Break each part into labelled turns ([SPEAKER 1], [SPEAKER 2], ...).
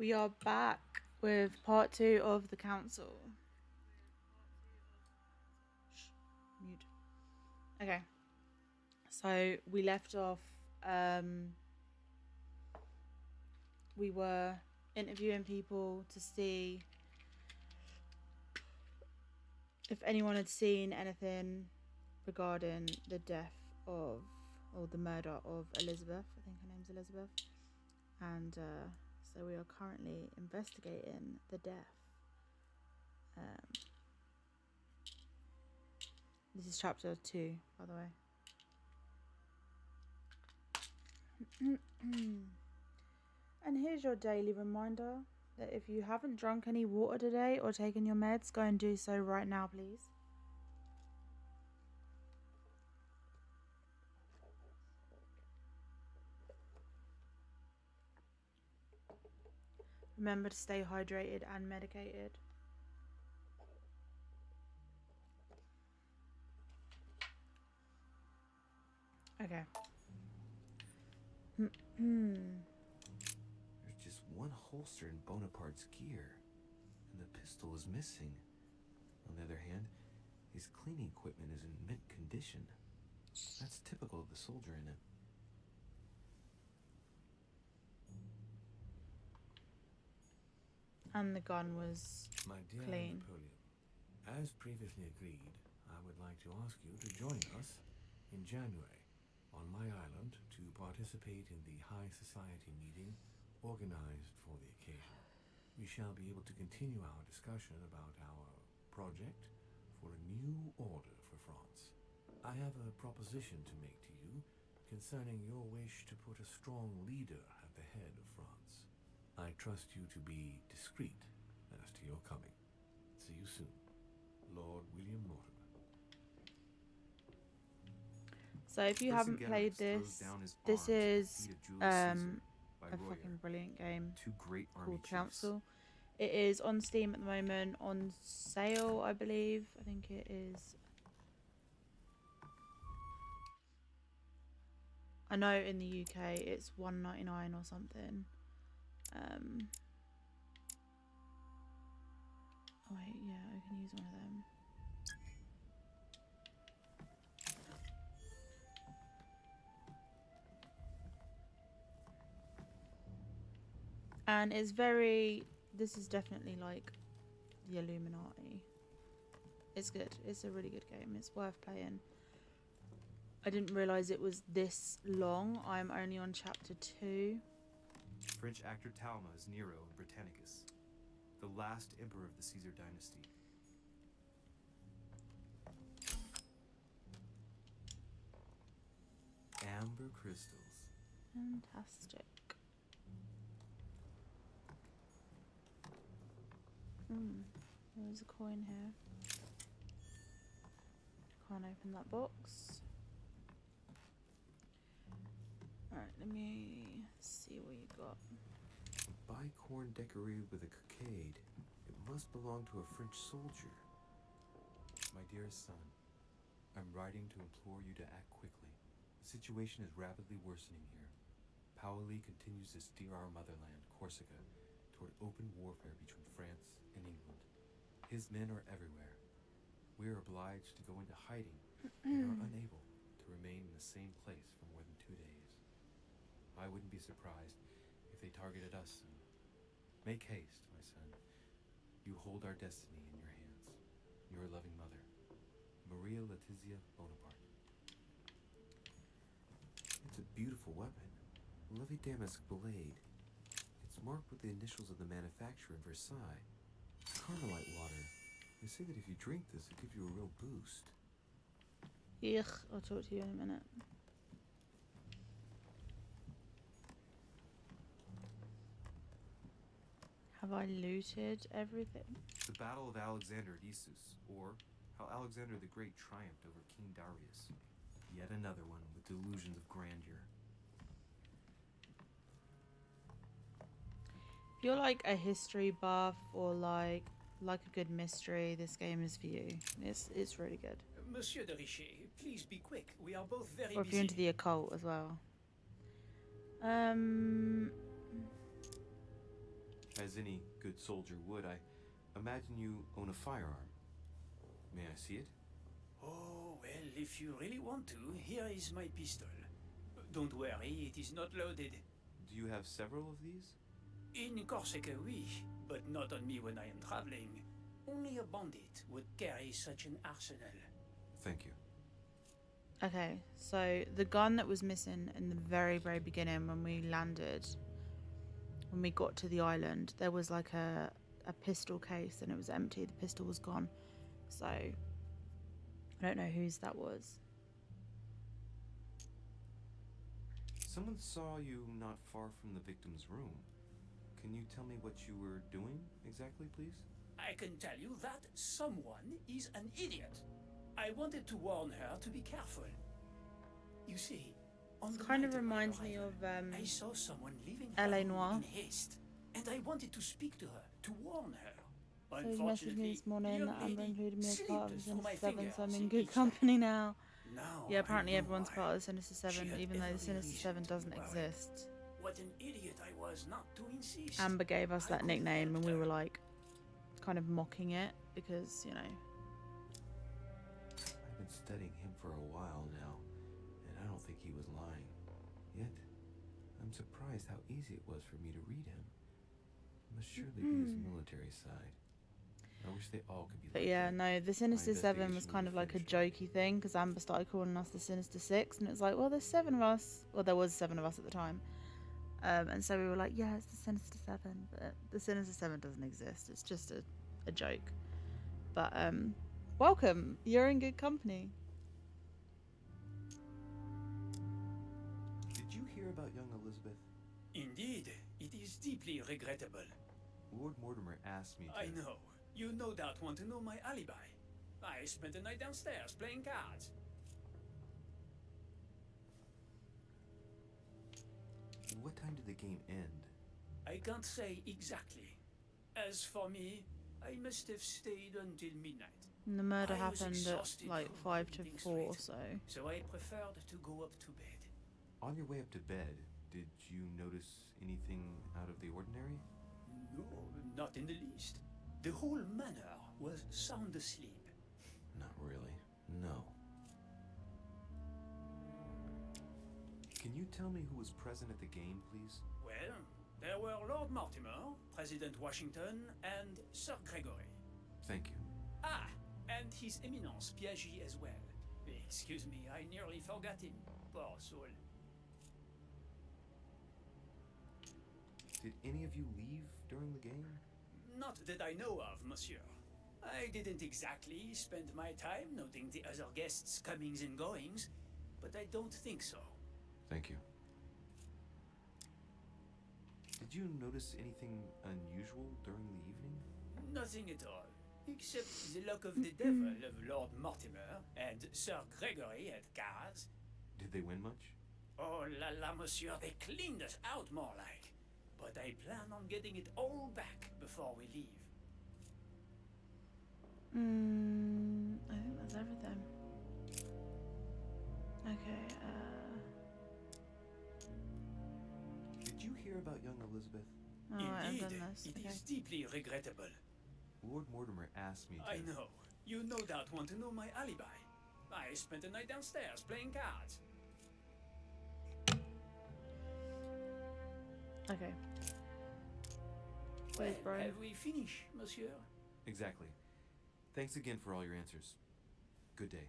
[SPEAKER 1] We are back with part 2 of the council. Shh, mute. Okay. So we left off. We were interviewing people to see if anyone had seen anything regarding the death of, or the murder of Elizabeth. I think her name's Elizabeth. And so we are currently investigating the death. This is chapter 2, by the way. And here's your daily reminder that if you haven't drunk any water today or taken your meds, go and do so right now, please. Remember to stay hydrated and medicated. Okay.
[SPEAKER 2] There's just one holster in Bonaparte's gear, and the pistol is missing. On the other hand, his cleaning equipment is in mint condition. That's typical of the soldier in him.
[SPEAKER 1] And the gun was
[SPEAKER 3] My dear
[SPEAKER 1] clean.
[SPEAKER 3] Napoleon, as previously agreed, I would like to ask you to join us in January on my island to participate in the High Society meeting organized for the occasion. We shall be able to continue our discussion about our project for a new order for France. I have a proposition to make to you concerning your wish to put a strong leader at the head of France. I trust you to be discreet as to your coming. See you soon. Lord William Mortimer.
[SPEAKER 1] So if you haven't played this, this is a fucking brilliant game called Council. It is on Steam at the moment, on sale, I believe. I think it is. I know in the UK it's $1.99 or something. Oh wait, yeah, I can use one of them. And it's very, this is definitely like the Illuminati. It's good. It's a really good game. It's worth playing. I didn't realise it was this long. I'm only on chapter 2.
[SPEAKER 4] French actor Talma is Nero in Britannicus, the last emperor of the Caesar dynasty.
[SPEAKER 2] Amber crystals.
[SPEAKER 1] Fantastic. There's a coin here. Can't open that box. Alright, let me see what you got.
[SPEAKER 2] A bicorn decorated with a cockade. It must belong to a French soldier.
[SPEAKER 4] My dearest son, I'm writing to implore you to act quickly. The situation is rapidly worsening here. Paoli continues to steer our motherland, Corsica, toward open warfare between France and England. His men are everywhere. We are obliged to go into hiding and are unable to remain in the same place for more than 2 days. I wouldn't be surprised if they targeted us soon. Make haste, my son. You hold our destiny in your hands. Your loving mother, Maria Letizia Bonaparte.
[SPEAKER 2] It's a beautiful weapon. A lovely damask blade. It's marked with the initials of the manufacturer in Versailles. Carmelite water. They say that if you drink this, it gives you a real boost.
[SPEAKER 1] Yuck, I'll talk to you in a minute. Have I looted everything?
[SPEAKER 4] The Battle of Alexander at Issus, or how Alexander the Great triumphed over King Darius. Yet another one with delusions of grandeur.
[SPEAKER 1] If you're like a history buff or like a good mystery, this game is for you. It's really good.
[SPEAKER 5] Monsieur de Richet, please be quick. We are both very
[SPEAKER 1] Or if
[SPEAKER 5] busy.
[SPEAKER 1] you're into the occult as well.
[SPEAKER 2] As any good soldier would, I imagine you own a firearm. May I see it?
[SPEAKER 5] Oh, well, if you really want to, here is my pistol. Don't worry, it is not loaded.
[SPEAKER 2] Do you have several of these?
[SPEAKER 5] In Corsica, oui, but not on me when I am traveling. Only a bandit would carry such an arsenal.
[SPEAKER 2] Thank you.
[SPEAKER 1] Okay, so the gun that was missing in the very, very beginning when we landed, when we got to the island, there was like a pistol case and it was empty. The pistol was gone. So, I don't know whose that was.
[SPEAKER 2] Someone saw you not far from the victim's room. Can you tell me what you were doing exactly, please?
[SPEAKER 5] I can tell you that someone is an idiot. I wanted to warn her to be careful. You see, on the
[SPEAKER 1] Kind of
[SPEAKER 5] night my
[SPEAKER 1] reminds me
[SPEAKER 5] arrival,
[SPEAKER 1] of
[SPEAKER 5] I saw someone leaving
[SPEAKER 1] L.A.
[SPEAKER 5] her
[SPEAKER 1] Noire.
[SPEAKER 5] in haste, and I wanted to speak to her, to warn her.
[SPEAKER 1] So he messaged me this morning
[SPEAKER 5] the
[SPEAKER 1] that
[SPEAKER 5] young
[SPEAKER 1] Amber
[SPEAKER 5] lady
[SPEAKER 1] included me as
[SPEAKER 5] slipped
[SPEAKER 1] part of the
[SPEAKER 5] through my
[SPEAKER 1] Sinister 7, so I'm in
[SPEAKER 5] fingers
[SPEAKER 1] good
[SPEAKER 5] each
[SPEAKER 1] company now.
[SPEAKER 5] Now
[SPEAKER 1] Yeah,
[SPEAKER 5] I
[SPEAKER 1] apparently
[SPEAKER 5] know
[SPEAKER 1] everyone's
[SPEAKER 5] why.
[SPEAKER 1] part of the Sinister
[SPEAKER 5] She
[SPEAKER 1] 7,
[SPEAKER 5] had
[SPEAKER 1] even though the
[SPEAKER 5] every
[SPEAKER 1] Sinister
[SPEAKER 5] reason
[SPEAKER 1] 7
[SPEAKER 5] to
[SPEAKER 1] doesn't
[SPEAKER 5] worry.
[SPEAKER 1] exist.
[SPEAKER 5] What an idiot I was not to insist.
[SPEAKER 1] Amber gave us
[SPEAKER 5] I
[SPEAKER 1] that
[SPEAKER 5] could
[SPEAKER 1] nickname
[SPEAKER 5] help
[SPEAKER 1] and we
[SPEAKER 5] her.
[SPEAKER 1] were like, kind of mocking it because, you know.
[SPEAKER 2] I've been studying him for a while now, and I don't think he was lying. Yet, I'm surprised how easy it was for me to read him. It must surely be his military side. I wish they all could be
[SPEAKER 1] But
[SPEAKER 2] like
[SPEAKER 1] yeah,
[SPEAKER 2] that.
[SPEAKER 1] no, the Sinister 7 was
[SPEAKER 2] investigation
[SPEAKER 1] kind
[SPEAKER 2] will
[SPEAKER 1] of
[SPEAKER 2] be
[SPEAKER 1] like a
[SPEAKER 2] finished already.
[SPEAKER 1] jokey thing because Amber started calling us the Sinister 6 and it was like, well, there's 7 of us. Well, there was 7 of us at the time. And so we were like, yeah, it's the Sinister 7. But the Sinister 7 doesn't exist. It's just a joke. But welcome. You're in good company.
[SPEAKER 2] Did you hear about young Elizabeth?
[SPEAKER 5] Indeed, it is deeply regrettable.
[SPEAKER 2] Lord Mortimer asked me to...
[SPEAKER 5] I know. You no doubt want to know my alibi. I spent the night downstairs playing cards.
[SPEAKER 2] What time did the game end?
[SPEAKER 5] I can't say exactly. As for me, I must have stayed until midnight.
[SPEAKER 1] And the murder
[SPEAKER 5] I was
[SPEAKER 1] happened at
[SPEAKER 5] exhausted
[SPEAKER 1] like
[SPEAKER 5] from
[SPEAKER 1] 5 to
[SPEAKER 5] reading
[SPEAKER 1] 4,
[SPEAKER 5] straight.
[SPEAKER 1] so.
[SPEAKER 5] So I preferred to go up to bed.
[SPEAKER 2] On your way up to bed, did you notice anything out of the ordinary?
[SPEAKER 5] No, not in the least. The whole manor was sound asleep.
[SPEAKER 2] Not really. No. Can you tell me who was present at the game, please?
[SPEAKER 5] Well, there were Lord Mortimer, President Washington, and Sir Gregory.
[SPEAKER 2] Thank you.
[SPEAKER 5] Ah, and His Eminence Piaget as well. Excuse me, I nearly forgot him. Poor soul.
[SPEAKER 2] Did any of you leave during the game?
[SPEAKER 5] Not that I know of, monsieur. I didn't exactly spend my time noting the other guests' comings and goings, but I don't think so.
[SPEAKER 2] Thank you. Did you notice anything unusual during the evening?
[SPEAKER 5] Nothing at all, except the luck of the devil of Lord Mortimer and Sir Gregory at cards.
[SPEAKER 2] Did they win much?
[SPEAKER 5] Oh la la, monsieur, they cleaned us out more like. But I plan on getting it all back before we leave.
[SPEAKER 1] I think that's everything. Okay,
[SPEAKER 2] Did you hear about young Elizabeth?
[SPEAKER 1] oh, I've
[SPEAKER 5] Indeed,
[SPEAKER 1] done this.
[SPEAKER 5] it
[SPEAKER 1] Okay.
[SPEAKER 5] is deeply regrettable.
[SPEAKER 2] Lord Mortimer asked me to...
[SPEAKER 5] I know. You no doubt want to know my alibi. I spent the night downstairs playing cards.
[SPEAKER 1] Okay.
[SPEAKER 5] Well,
[SPEAKER 1] Where's Brian?
[SPEAKER 5] have we finished, monsieur?
[SPEAKER 2] Exactly. Thanks again for all your answers. Good day.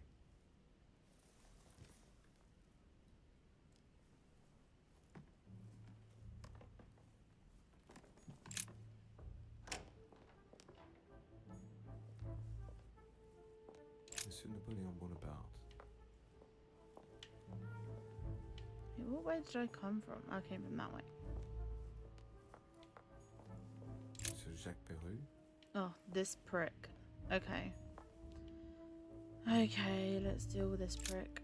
[SPEAKER 2] Monsieur Napoleon Bonaparte.
[SPEAKER 1] Yeah, what way did I come from? I came from that way.
[SPEAKER 2] Monsieur Jacques Perru.
[SPEAKER 1] Oh, this prick. Okay. Okay, let's deal with this prick.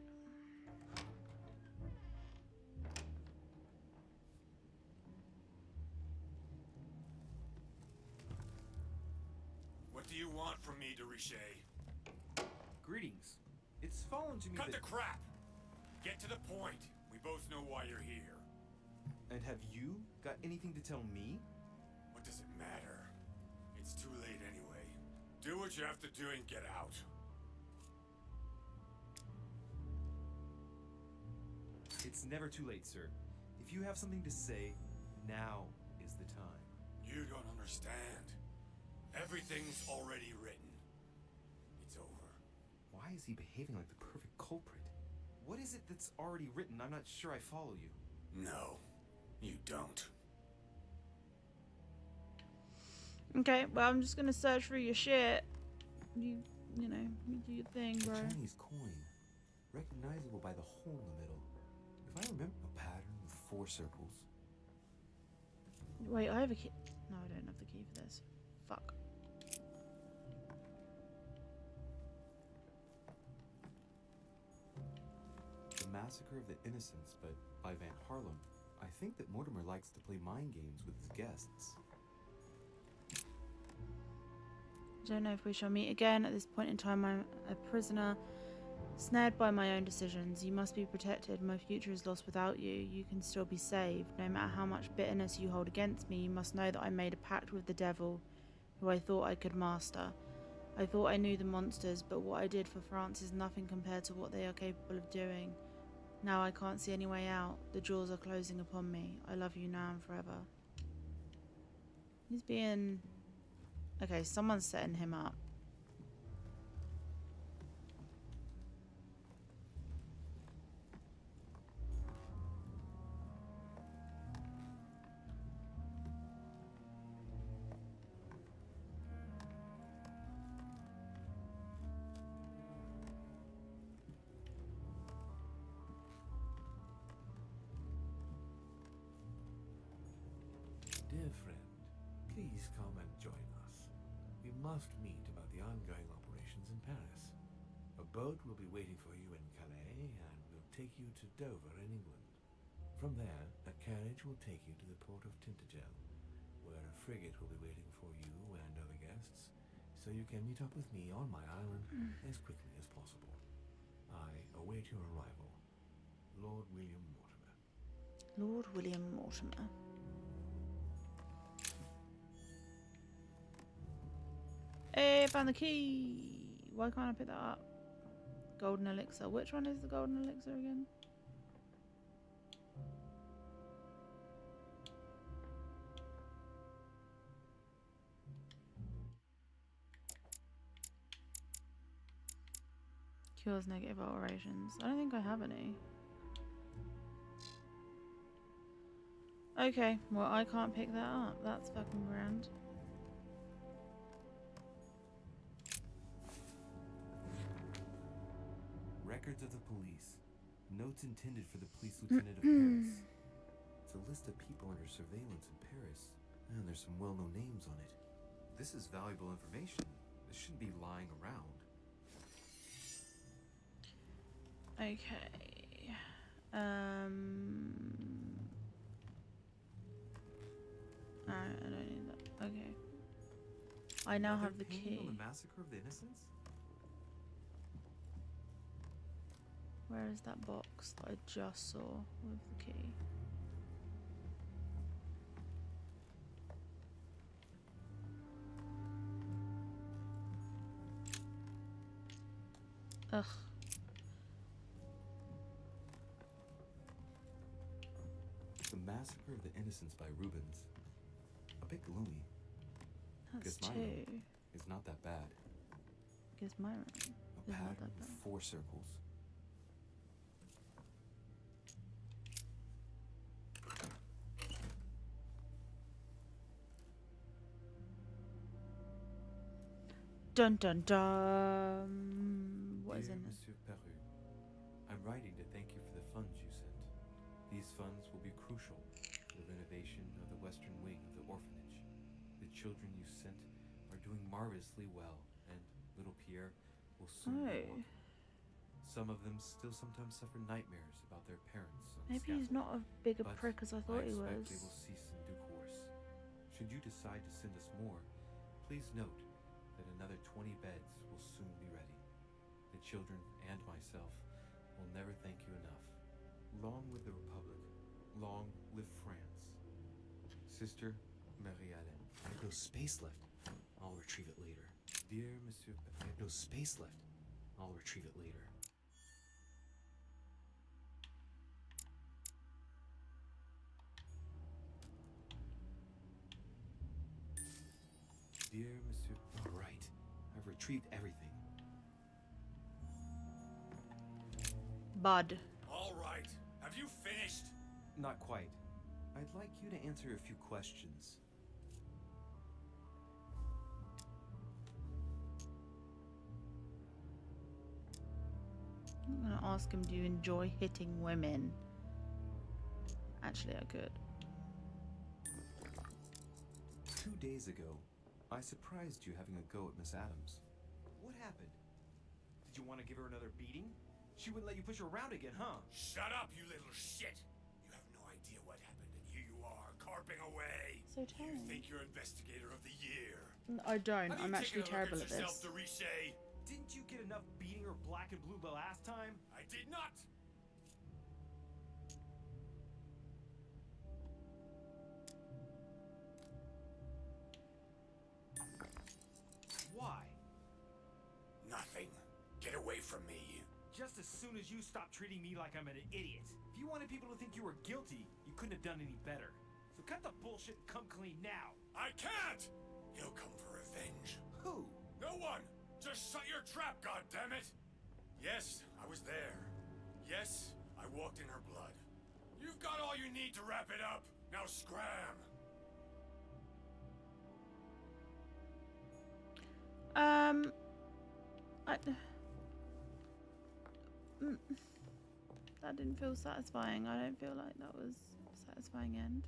[SPEAKER 6] What do you want from me, de Richet?
[SPEAKER 4] Greetings. It's fallen to me
[SPEAKER 6] Cut
[SPEAKER 4] that...
[SPEAKER 6] the crap! Get to the point. We both know why you're here.
[SPEAKER 4] And have you got anything to tell me?
[SPEAKER 6] What does it matter. It's too late anyway. Do what you have to do and get out.
[SPEAKER 4] It's never too late, sir. If you have something to say, now is the time.
[SPEAKER 6] You don't understand. Everything's already written. It's over.
[SPEAKER 4] Why is he behaving like the perfect culprit? What is it that's already written? I'm not sure I follow you.
[SPEAKER 6] No, you don't.
[SPEAKER 1] Okay, well, I'm just gonna search for your shit. You know, you do your thing,
[SPEAKER 2] A
[SPEAKER 1] bro.
[SPEAKER 2] Chinese coin, recognizable by the hole in the middle. If I remember, a pattern with 4 circles.
[SPEAKER 1] Wait, I have a key. No, I don't have the key for this. Fuck.
[SPEAKER 2] The Massacre of the Innocents, but by Van Harlem. I think that Mortimer likes to play mind games with his guests.
[SPEAKER 1] I don't know if we shall meet again. At this point in time, I'm a prisoner, snared by my own decisions. You must be protected. My future is lost without you. You can still be saved. No matter how much bitterness you hold against me, you must know that I made a pact with the devil, who I thought I could master. I thought I knew the monsters, but what I did for France is nothing compared to what they are capable of doing. Now I can't see any way out. The jaws are closing upon me. I love you now and forever. He's being... Okay, someone's setting him up.
[SPEAKER 3] Dear friend, please come and join us. We must meet about the ongoing operations in Paris. A boat will be waiting for you in Calais and will take you to Dover in England. From there, a carriage will take you to the port of Tintagel, where a frigate will be waiting for you and other guests, so you can meet up with me on my island as quickly as possible. I await your arrival. Lord William Mortimer.
[SPEAKER 1] Lord William Mortimer. Hey, found the key. Why can't I pick that up? Golden elixir. Which one is the golden elixir again? Cures negative alterations. I don't think I have any. Okay, well I can't pick that up. That's fucking grand.
[SPEAKER 2] Records of the police. Notes intended for the police lieutenant of Paris. It's a list of people under surveillance in Paris. And there's some well-known names on it.
[SPEAKER 4] This is valuable information. This shouldn't be lying around.
[SPEAKER 1] Okay. Alright, I don't need that. Okay. I now
[SPEAKER 4] Another
[SPEAKER 1] have the
[SPEAKER 4] painting
[SPEAKER 1] key.
[SPEAKER 4] on the Massacre of the Innocents?
[SPEAKER 1] Where is that box that I just saw with the key? Ugh.
[SPEAKER 2] The Massacre of the Innocents by Rubens. A bit gloomy.
[SPEAKER 1] That's
[SPEAKER 2] Guess my
[SPEAKER 1] two.
[SPEAKER 2] room is not that bad.
[SPEAKER 1] Guess my room.
[SPEAKER 2] A
[SPEAKER 1] Is not
[SPEAKER 2] pattern
[SPEAKER 1] that
[SPEAKER 2] with
[SPEAKER 1] bad.
[SPEAKER 2] 4 circles.
[SPEAKER 1] Dun dun dun. What is
[SPEAKER 2] Dear
[SPEAKER 1] in it?
[SPEAKER 2] Monsieur Peru, I'm writing to thank you for the funds you sent. These funds will be crucial for the renovation of the western wing of the orphanage. The children you sent are doing marvelously well, and little Pierre will soon be
[SPEAKER 1] Oh.
[SPEAKER 2] walking. Some of them still sometimes suffer nightmares about their parents on the
[SPEAKER 1] Maybe he's
[SPEAKER 2] scaffold,
[SPEAKER 1] not a bigger
[SPEAKER 2] but
[SPEAKER 1] prick as I thought he
[SPEAKER 2] expect
[SPEAKER 1] was.
[SPEAKER 2] they will cease in due course. Should you decide to send us more, please note that another 20 beds will soon be ready. The children and myself will never thank you enough. Long live the Republic. Long live France. Sister Marie-Hélène. I have no space left. I'll retrieve it later. Dear Monsieur, I have no space left. I'll retrieve it later. Dear Monsieur, all right. I've retrieved everything.
[SPEAKER 1] Bud.
[SPEAKER 6] All right. Have you finished?
[SPEAKER 4] Not quite. I'd like you to answer a few questions.
[SPEAKER 1] I'm gonna ask him, do you enjoy hitting women? Actually, I could.
[SPEAKER 4] 2 days ago, I surprised you having a go at Miss Adams. What happened? Did you want to give her another beating? She wouldn't let you push her around again, huh?
[SPEAKER 6] Shut up, you little shit! You have no idea what happened, and here you are, carping away.
[SPEAKER 1] So tell
[SPEAKER 6] You
[SPEAKER 1] me.
[SPEAKER 6] think you're investigator of the year?
[SPEAKER 1] I don't.
[SPEAKER 6] Have you
[SPEAKER 1] I'm actually
[SPEAKER 6] taken a look
[SPEAKER 1] terrible at
[SPEAKER 6] yourself,
[SPEAKER 1] this.
[SPEAKER 6] Richet?
[SPEAKER 4] Didn't you get enough beating her black and blue the last time?
[SPEAKER 6] I did not.
[SPEAKER 4] Why?
[SPEAKER 6] Nothing. Get away from me.
[SPEAKER 4] Just as soon as you stopped treating me like I'm an idiot. If you wanted people to think you were guilty, you couldn't have done any better. So cut the bullshit and come clean now.
[SPEAKER 6] I can't! He'll come for revenge.
[SPEAKER 4] Who?
[SPEAKER 6] No one! Just shut your trap, goddammit! Yes, I was there. Yes, I walked in her blood. You've got all you need to wrap it up. Now scram!
[SPEAKER 1] That didn't feel satisfying. I don't feel like that was a satisfying end.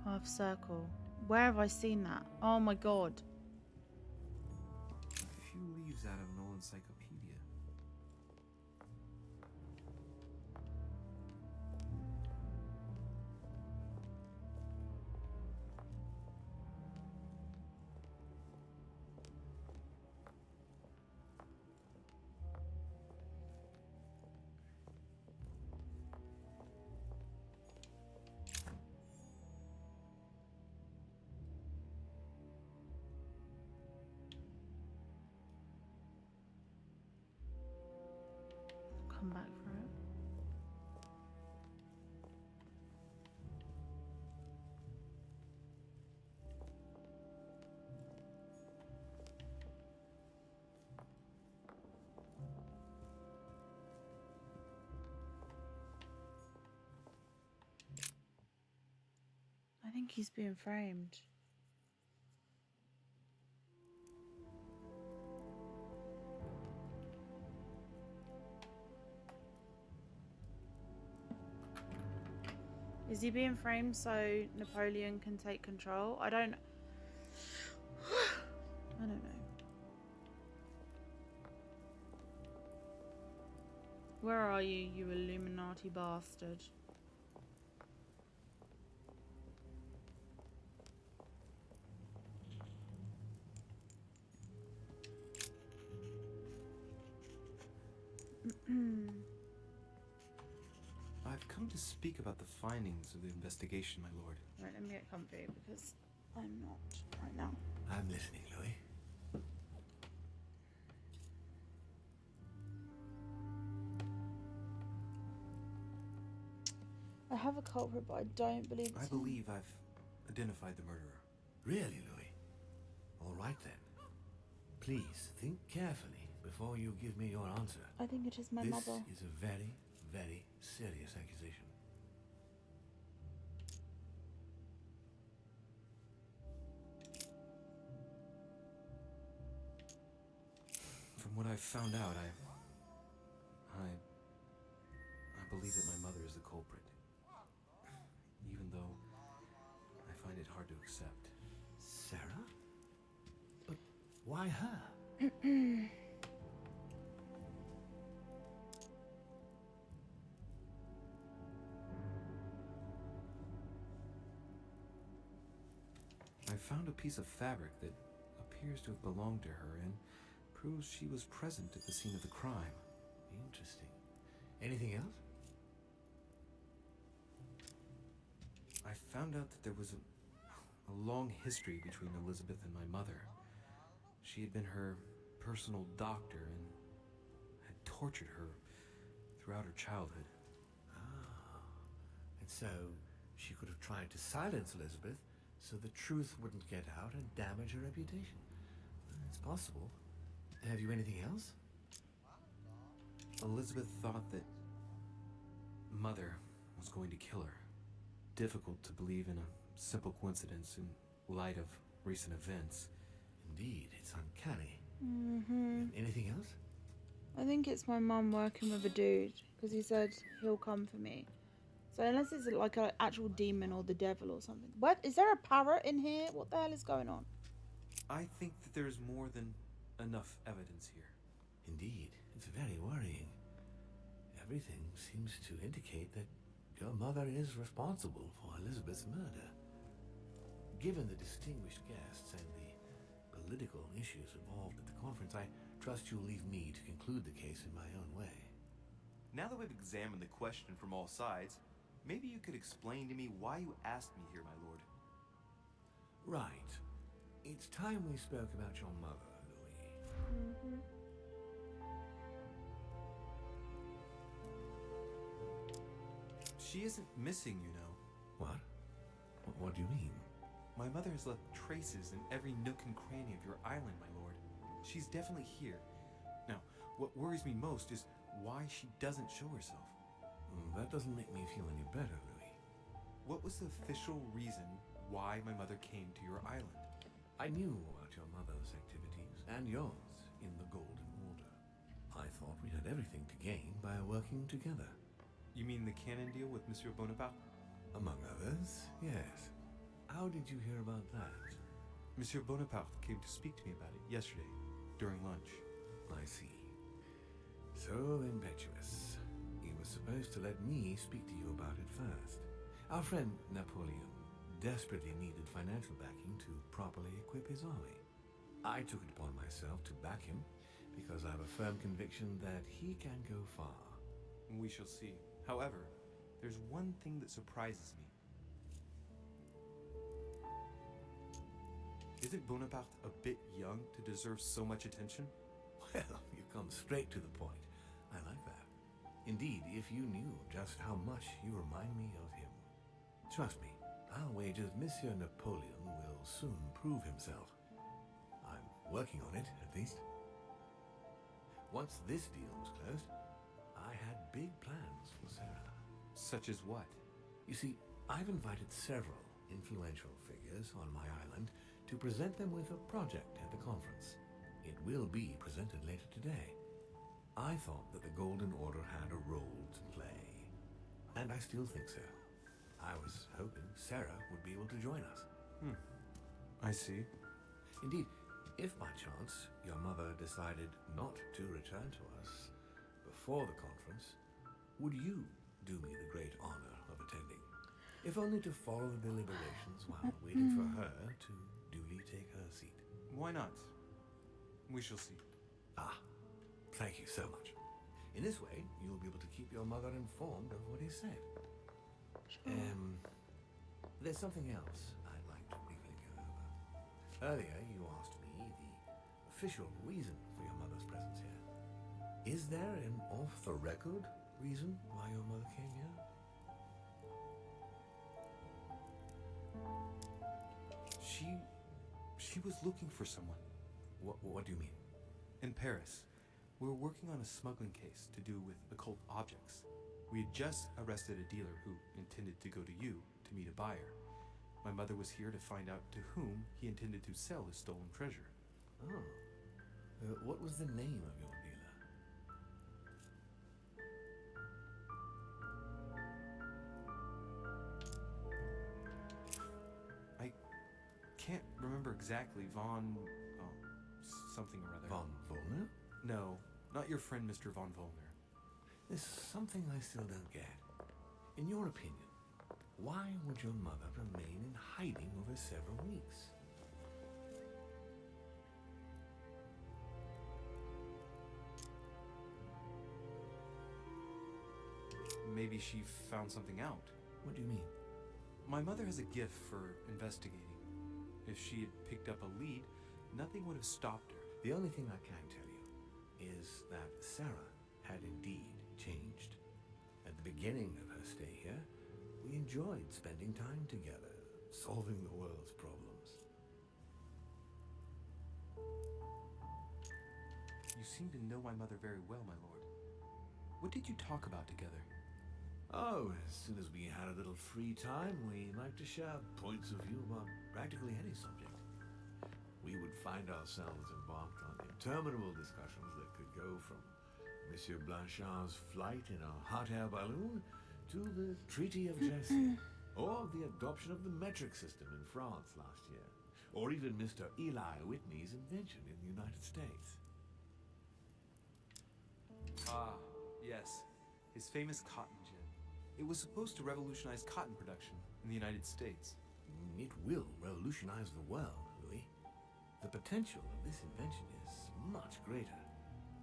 [SPEAKER 1] Half circle. Where have I seen that? Oh my god.
[SPEAKER 2] A few leaves out of an old encyclopedia.
[SPEAKER 1] Come back for it. I think he's being framed. Is he being framed so Napoleon can take control? I don't know. Where are you, you Illuminati bastard?
[SPEAKER 4] I've come to speak about the findings of the investigation, my lord.
[SPEAKER 1] Right, let me get comfy because I'm not right now.
[SPEAKER 3] I'm listening, Louis.
[SPEAKER 1] I have a culprit, but I don't believe it's
[SPEAKER 4] I
[SPEAKER 1] him.
[SPEAKER 4] believe I've identified the murderer.
[SPEAKER 3] Really, Louis? All right then. Please think carefully before you give me your answer.
[SPEAKER 1] I think it is my
[SPEAKER 3] This
[SPEAKER 1] mother.
[SPEAKER 3] is a very, very serious accusation.
[SPEAKER 4] From what I've found out, I believe that my mother is the culprit. Even though I find it hard to accept.
[SPEAKER 3] Sarah? But why her?
[SPEAKER 4] I found
[SPEAKER 2] piece of fabric that appears to have belonged to her and proves she was present at the scene of the crime.
[SPEAKER 3] Interesting. Anything else?
[SPEAKER 2] I found out that there was a long history between Elizabeth and my mother. She had been her personal doctor and had tortured her throughout her childhood.
[SPEAKER 3] Ah. And so she could have tried to silence Elizabeth so the truth wouldn't get out and damage her reputation. It's possible. Have you anything else?
[SPEAKER 2] Elizabeth thought that Mother was going to kill her. Difficult to believe in a simple coincidence in light of recent events.
[SPEAKER 3] Indeed, it's uncanny.
[SPEAKER 1] Mm-hmm.
[SPEAKER 3] Anything else?
[SPEAKER 1] I think it's my mum working with a dude because he said he'll come for me. So unless it's like an actual demon or the devil or something. What? Is there a parrot in here? What the hell is going on?
[SPEAKER 2] I think that there's more than enough evidence here.
[SPEAKER 3] Indeed, it's very worrying. Everything seems to indicate that your mother is responsible for Elizabeth's murder. Given the distinguished guests and the political issues involved at the conference, I trust you'll leave me to conclude the case in my own way.
[SPEAKER 4] Now that we've examined the question from all sides, maybe you could explain to me why you asked me here, my lord.
[SPEAKER 3] Right. It's time we spoke about your mother, Louis.
[SPEAKER 1] Mm-hmm.
[SPEAKER 2] She isn't missing, you know.
[SPEAKER 3] What? What do you mean?
[SPEAKER 2] My mother has left traces in every nook and cranny of your island, my lord. She's definitely here. Now, what worries me most is why she doesn't show herself.
[SPEAKER 3] That doesn't make me feel any better, Louis.
[SPEAKER 2] What was the official reason why my mother came to your island?
[SPEAKER 3] I knew about your mother's activities and yours in the Golden Order. I thought we had everything to gain by working together.
[SPEAKER 2] You mean the canon deal with Monsieur Bonaparte?
[SPEAKER 3] Among others, yes. How did you hear about that?
[SPEAKER 2] Monsieur Bonaparte came to speak to me about it yesterday, during lunch.
[SPEAKER 3] I see. So impetuous. He was supposed to let me speak to you about it first. Our friend Napoleon desperately needed financial backing to properly equip his army. I took it upon myself to back him because I have a firm conviction that he can go far.
[SPEAKER 2] We shall see. However, there's one thing that surprises me. Isn't Bonaparte a bit young to deserve so much attention?
[SPEAKER 3] Well, you come straight to the point. I like that. Indeed, if you knew just how much you remind me of him. Trust me, I'll wager Monsieur Napoleon will soon prove himself. I'm working on it, at least. Once this deal was closed, I had big plans for Sarah.
[SPEAKER 2] Such as what?
[SPEAKER 3] You see, I've invited several influential figures on my island to present them with a project at the conference. It will be presented later today. I thought that the Golden Order had a role to play, and I still think so. I was hoping Sarah would be able to join us.
[SPEAKER 2] I see.
[SPEAKER 3] Indeed, if by chance your mother decided not to return to us before the conference, would you do me the great honor of attending? If only to follow the deliberations while waiting for her to duly take her seat.
[SPEAKER 2] Why not? We shall see.
[SPEAKER 3] Ah, thank you so much. In this way, you'll be able to keep your mother informed of what is said. There's something else I'd like to briefly go over. Earlier, you asked me the official reason for your mother's presence here. Is there an off-the-record reason why your mother came here?
[SPEAKER 2] She was looking for someone.
[SPEAKER 3] What do you mean?
[SPEAKER 2] In Paris, we were working on a smuggling case to do with occult objects. We had just arrested a dealer who intended to go to you to meet a buyer. My mother was here to find out to whom he intended to sell his stolen treasure.
[SPEAKER 3] Oh. What was the name of your dealer?
[SPEAKER 2] I can't remember exactly. Something or other.
[SPEAKER 3] Von Volner?
[SPEAKER 2] No, not your friend Mr. Von Volner.
[SPEAKER 3] There's something I still don't get. In your opinion, why would your mother remain in hiding over several weeks?
[SPEAKER 4] maybe she found something out.
[SPEAKER 3] What do you mean?
[SPEAKER 4] My mother has a gift for investigating. If she had picked up a lead, nothing would have stopped her.
[SPEAKER 3] The only thing I can tell you is that Sarah had indeed changed. At the beginning of her stay here, we enjoyed spending time together, solving the world's problems.
[SPEAKER 4] You seem to know my mother very well, my lord. What did you talk about together?
[SPEAKER 3] Oh, as soon as we had a little free time, we liked to share points of view about practically any subject. We would find ourselves embarked on interminable discussions that could go from Monsieur Blanchard's flight in a hot air balloon to the Treaty of Jersey, or the adoption of the metric system in France last year, or even Mr. Eli Whitney's invention in the United States.
[SPEAKER 4] Ah, yes. His famous cotton gin. It was supposed to revolutionize cotton production in the United States.
[SPEAKER 3] It will revolutionize the world, Louis. The potential of this invention is much greater.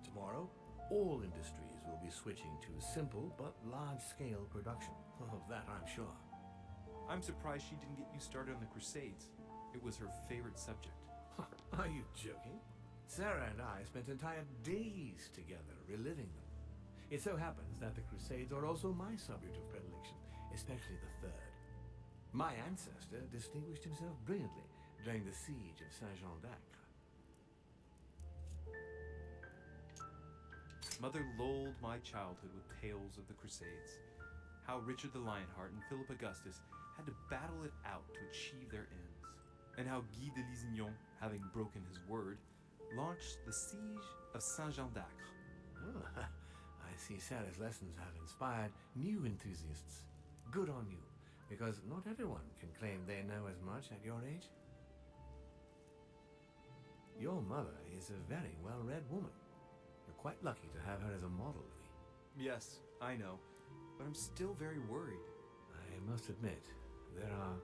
[SPEAKER 3] Tomorrow, all industries will be switching to simple but large-scale production. Of that, I'm sure.
[SPEAKER 4] I'm surprised she didn't get you started on the Crusades. It was her favorite subject.
[SPEAKER 3] Are you joking? Sarah and I spent entire days together reliving them. It so happens that the Crusades are also my subject of predilection, especially the third. My ancestor distinguished himself brilliantly during the siege of Saint-Jean d'Acre.
[SPEAKER 4] Mother lulled my childhood with tales of the Crusades. How Richard the Lionheart and Philip Augustus had to battle it out to achieve their ends. And how Guy de Lusignan, having broken his word, launched the siege of Saint-Jean d'Acre.
[SPEAKER 3] Oh, I see Sarah's lessons have inspired new enthusiasts. Good on you, because not everyone can claim they know as much at your age. Your mother is a very well-read woman. You're quite lucky to have her as a model, Louis.
[SPEAKER 4] Yes, I know, but I'm still very worried.
[SPEAKER 3] I must admit, there are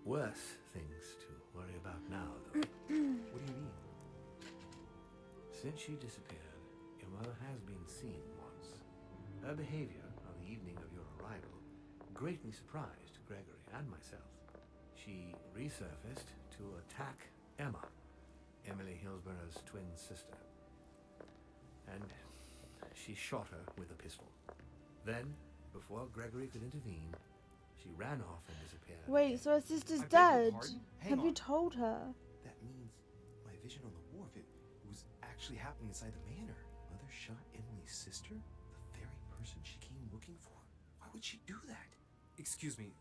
[SPEAKER 3] worse things to worry about now, though.
[SPEAKER 4] What do you mean?
[SPEAKER 3] Since she disappeared, your mother has been seen once. Her behavior on the evening of your arrival greatly surprised Gregory and myself. She resurfaced to attack Emma, Emily Hillsborough's twin sister. And she shot her with a pistol. Then, before Gregory could intervene, she ran off and disappeared.
[SPEAKER 1] Wait, so her sister's
[SPEAKER 4] I beg your
[SPEAKER 1] dead?
[SPEAKER 4] pardon? Hang
[SPEAKER 1] Have you
[SPEAKER 4] on.
[SPEAKER 1] told her?
[SPEAKER 2] That means my vision on the wharf, it was actually happening inside the manor. Mother shot Emily's sister? The very person she came looking for? Why would she do that?
[SPEAKER 4] Excuse me,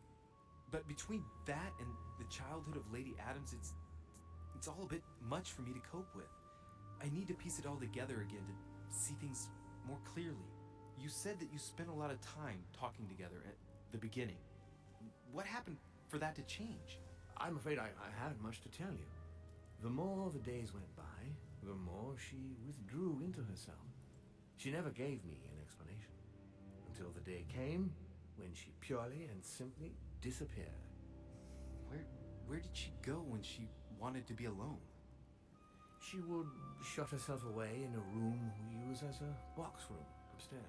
[SPEAKER 4] but between that and the childhood of Lady Adams, it's all a bit much for me to cope with. I need to piece it all together again to see things more clearly. You said that you spent a lot of time talking together at the beginning. What happened for that to change?
[SPEAKER 3] I'm afraid I haven't much to tell you. The more the days went by, the more she withdrew into herself. She never gave me an explanation. Until the day came when she purely and simply disappeared.
[SPEAKER 4] Where did she go when she wanted to be alone?
[SPEAKER 3] She would shut herself away in a room we use as a box room upstairs.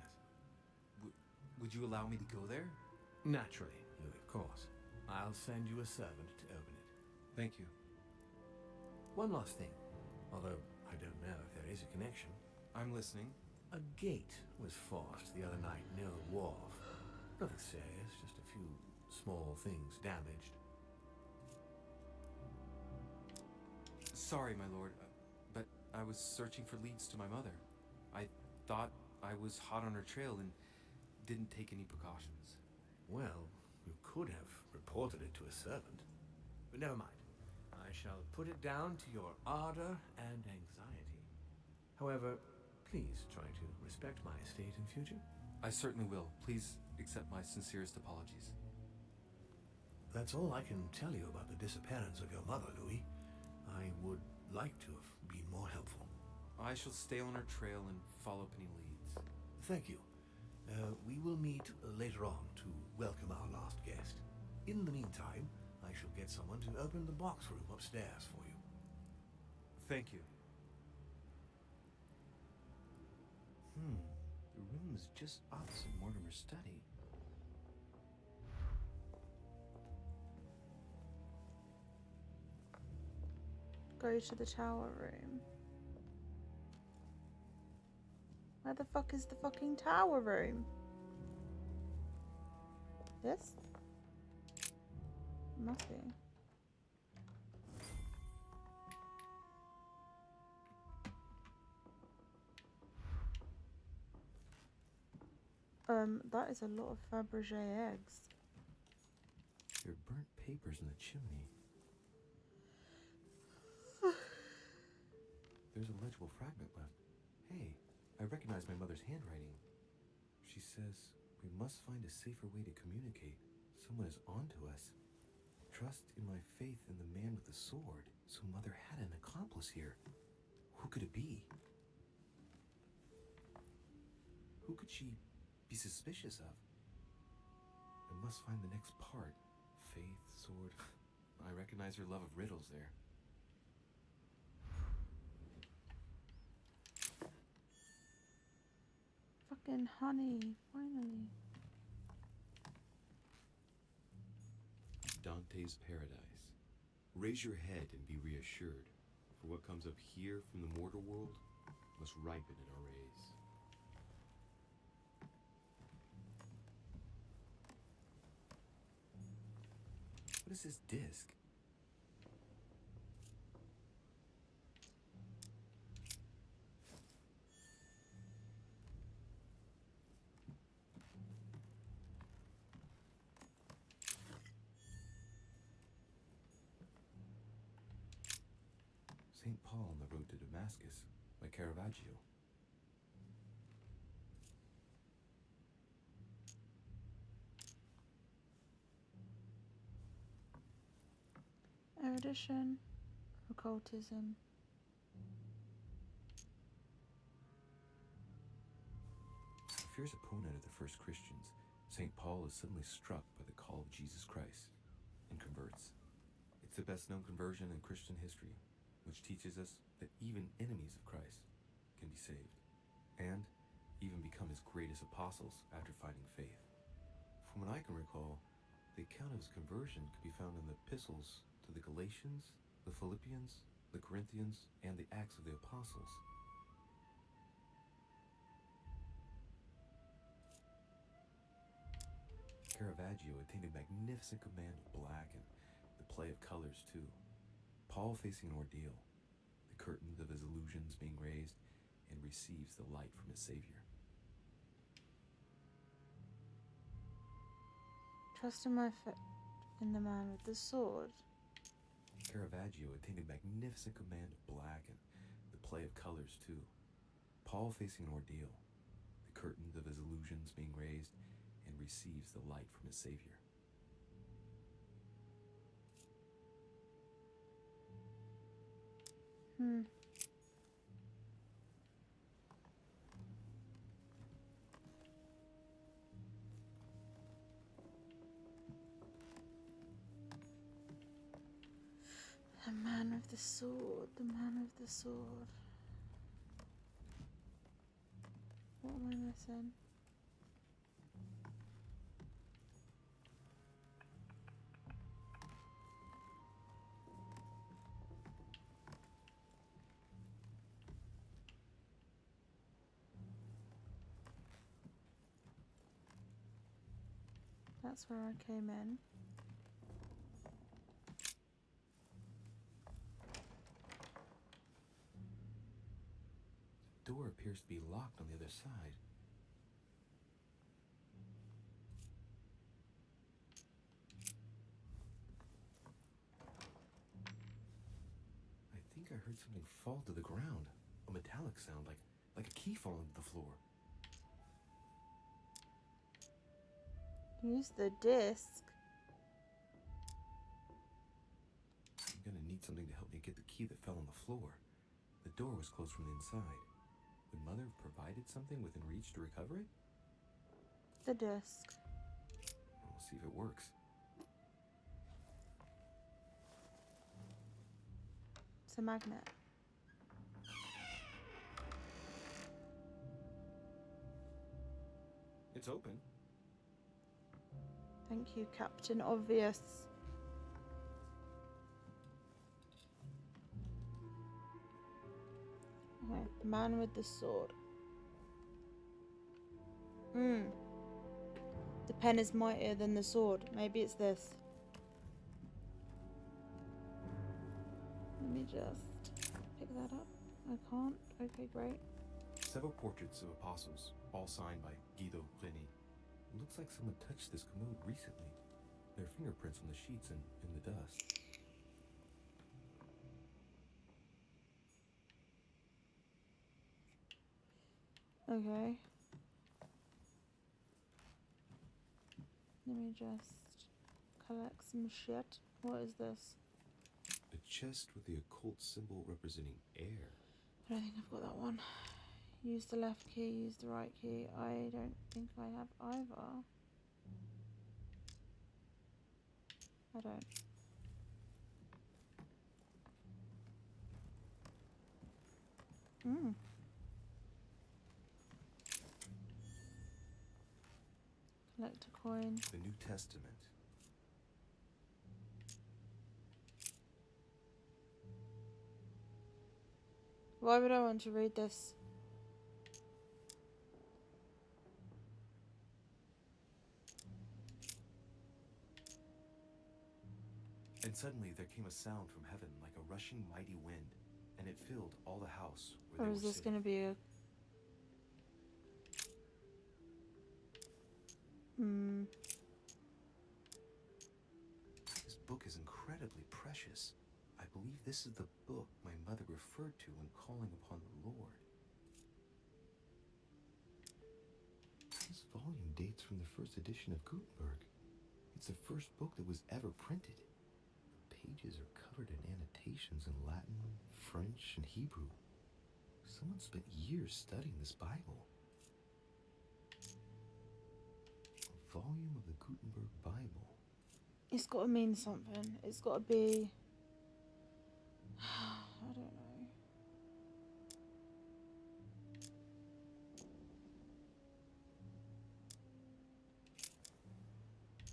[SPEAKER 4] Would you allow me to go there?
[SPEAKER 3] Naturally, Louis, of course. I'll send you a servant to open it.
[SPEAKER 4] Thank you.
[SPEAKER 3] One last thing, although I don't know if there is a connection.
[SPEAKER 4] I'm listening.
[SPEAKER 3] A gate was forced the other night near the wharf. Nothing serious, just a few small things damaged.
[SPEAKER 4] Sorry, my lord, but I was searching for leads to my mother. I thought I was hot on her trail and didn't take any precautions.
[SPEAKER 3] Well, you could have reported it to a servant. But never mind. I shall put it down to your ardor and anxiety. However, please try to respect my estate in future.
[SPEAKER 4] I certainly will. Please accept my sincerest apologies.
[SPEAKER 3] That's all I can tell you about the disappearance of your mother, Louis. I would like to have been more helpful.
[SPEAKER 4] I shall stay on her trail and follow up any leads.
[SPEAKER 3] Thank you. We will meet later on to welcome our last guest. In the meantime, I shall get someone to open the box room upstairs for you.
[SPEAKER 4] Thank you.
[SPEAKER 2] The room is just opposite Mortimer's study.
[SPEAKER 1] Go to the tower room. Where the fuck is the fucking tower room? This? Must be. That is a lot of Fabergé eggs.
[SPEAKER 2] There are burnt papers in the chimney. There's a legible fragment left. Hey, I recognize my mother's handwriting. She says, we must find a safer way to communicate. Someone is onto us. Trust in my faith in the man with the sword. So Mother had an accomplice here. Who could it be? Who could she be suspicious of? I must find the next part. Faith, sword. I recognize her love of riddles there.
[SPEAKER 1] Fucking honey, finally.
[SPEAKER 2] Dante's Paradise. Raise your head and be reassured, for what comes up here from the mortal world must ripen in our rays. What is this disc? St. Paul on the road to Damascus by Caravaggio.
[SPEAKER 1] Erudition, occultism.
[SPEAKER 2] A fierce opponent of the first Christians, St. Paul is suddenly struck by the call of Jesus Christ and converts. It's the best known conversion in Christian history, which teaches us that even enemies of Christ can be saved, and even become his greatest apostles after finding faith. From what I can recall, the account of his conversion could be found in the epistles to the Galatians, the Philippians, the Corinthians, and the Acts of the Apostles. Caravaggio attained a magnificent command of black and the play of colors too. Paul facing an ordeal, the curtains of his illusions being raised, and receives the light from his Savior.
[SPEAKER 1] Trust in my in the man with the sword.
[SPEAKER 2] Caravaggio attained a magnificent command of black and the play of colors too. Paul facing an ordeal, the curtains of his illusions being raised, and receives the light from his Savior.
[SPEAKER 1] The man of the sword, the man of the sword. What am I missing? That's where I came in.
[SPEAKER 2] The door appears to be locked on the other side. I think I heard something fall to the ground. A metallic sound, like a key falling to the floor.
[SPEAKER 1] Use the disc.
[SPEAKER 2] I'm gonna need something to help me get the key that fell on the floor. The door was closed from the inside. Would Mother have provided something within reach to recover it?
[SPEAKER 1] The disc.
[SPEAKER 2] We'll see if it works.
[SPEAKER 1] It's a magnet.
[SPEAKER 4] It's open.
[SPEAKER 1] Thank you, Captain Obvious. Okay, the man with the sword. The pen is mightier than the sword. Maybe it's this. Let me just pick that up. I can't. Okay, great.
[SPEAKER 2] Several portraits of apostles, all signed by Guido Reni. It looks like someone touched this commode recently. There are fingerprints on the sheets and in the dust.
[SPEAKER 1] Okay. Let me just collect some shit. What is this?
[SPEAKER 2] A chest with the occult symbol representing air.
[SPEAKER 1] I don't think I've got that one. Use the left key, use the right key. I don't think I have either. I don't. Collect a coin.
[SPEAKER 2] The New Testament.
[SPEAKER 1] Why would I want to read this?
[SPEAKER 2] And suddenly there came a sound from heaven like a rushing mighty wind, and it filled all the house where
[SPEAKER 1] Or
[SPEAKER 2] they
[SPEAKER 1] is
[SPEAKER 2] were
[SPEAKER 1] this
[SPEAKER 2] sitting.
[SPEAKER 1] going to be a...
[SPEAKER 2] This book is incredibly precious. I believe this is the book my mother referred to when calling upon the Lord. This volume dates from the first edition of Gutenberg. It's the first book that was ever printed. The pages are covered in annotations in Latin, French, and Hebrew. Someone spent years studying this Bible. A volume of the Gutenberg Bible.
[SPEAKER 1] It's got to mean something. It's got to be... I don't know.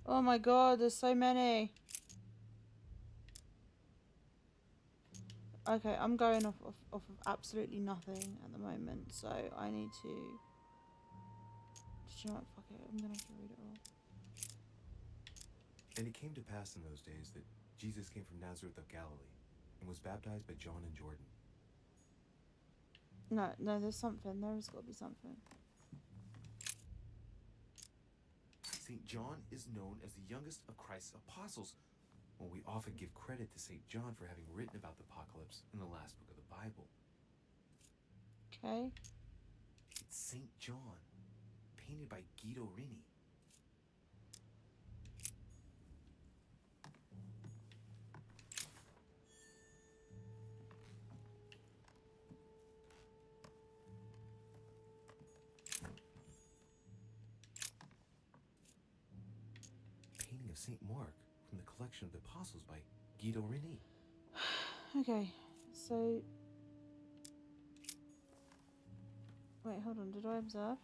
[SPEAKER 1] Oh my god, there's so many. Okay, I'm going off of absolutely nothing at the moment, so I need to... Do you know what? Fuck it, I'm gonna have to read it all.
[SPEAKER 2] And it came to pass in those days that Jesus came from Nazareth of Galilee and was baptized by John in Jordan.
[SPEAKER 1] No, there's something. There's got to be something.
[SPEAKER 2] St. John is known as the youngest of Christ's apostles. Well, we often give credit to St. John for having written about the apocalypse in the last book of the Bible.
[SPEAKER 1] Okay.
[SPEAKER 2] It's St. John, painted by Guido Reni. Painting of St. Mark from the collection of the apostles by Guido Reni.
[SPEAKER 1] Okay, so... Wait, hold on. Did I observe?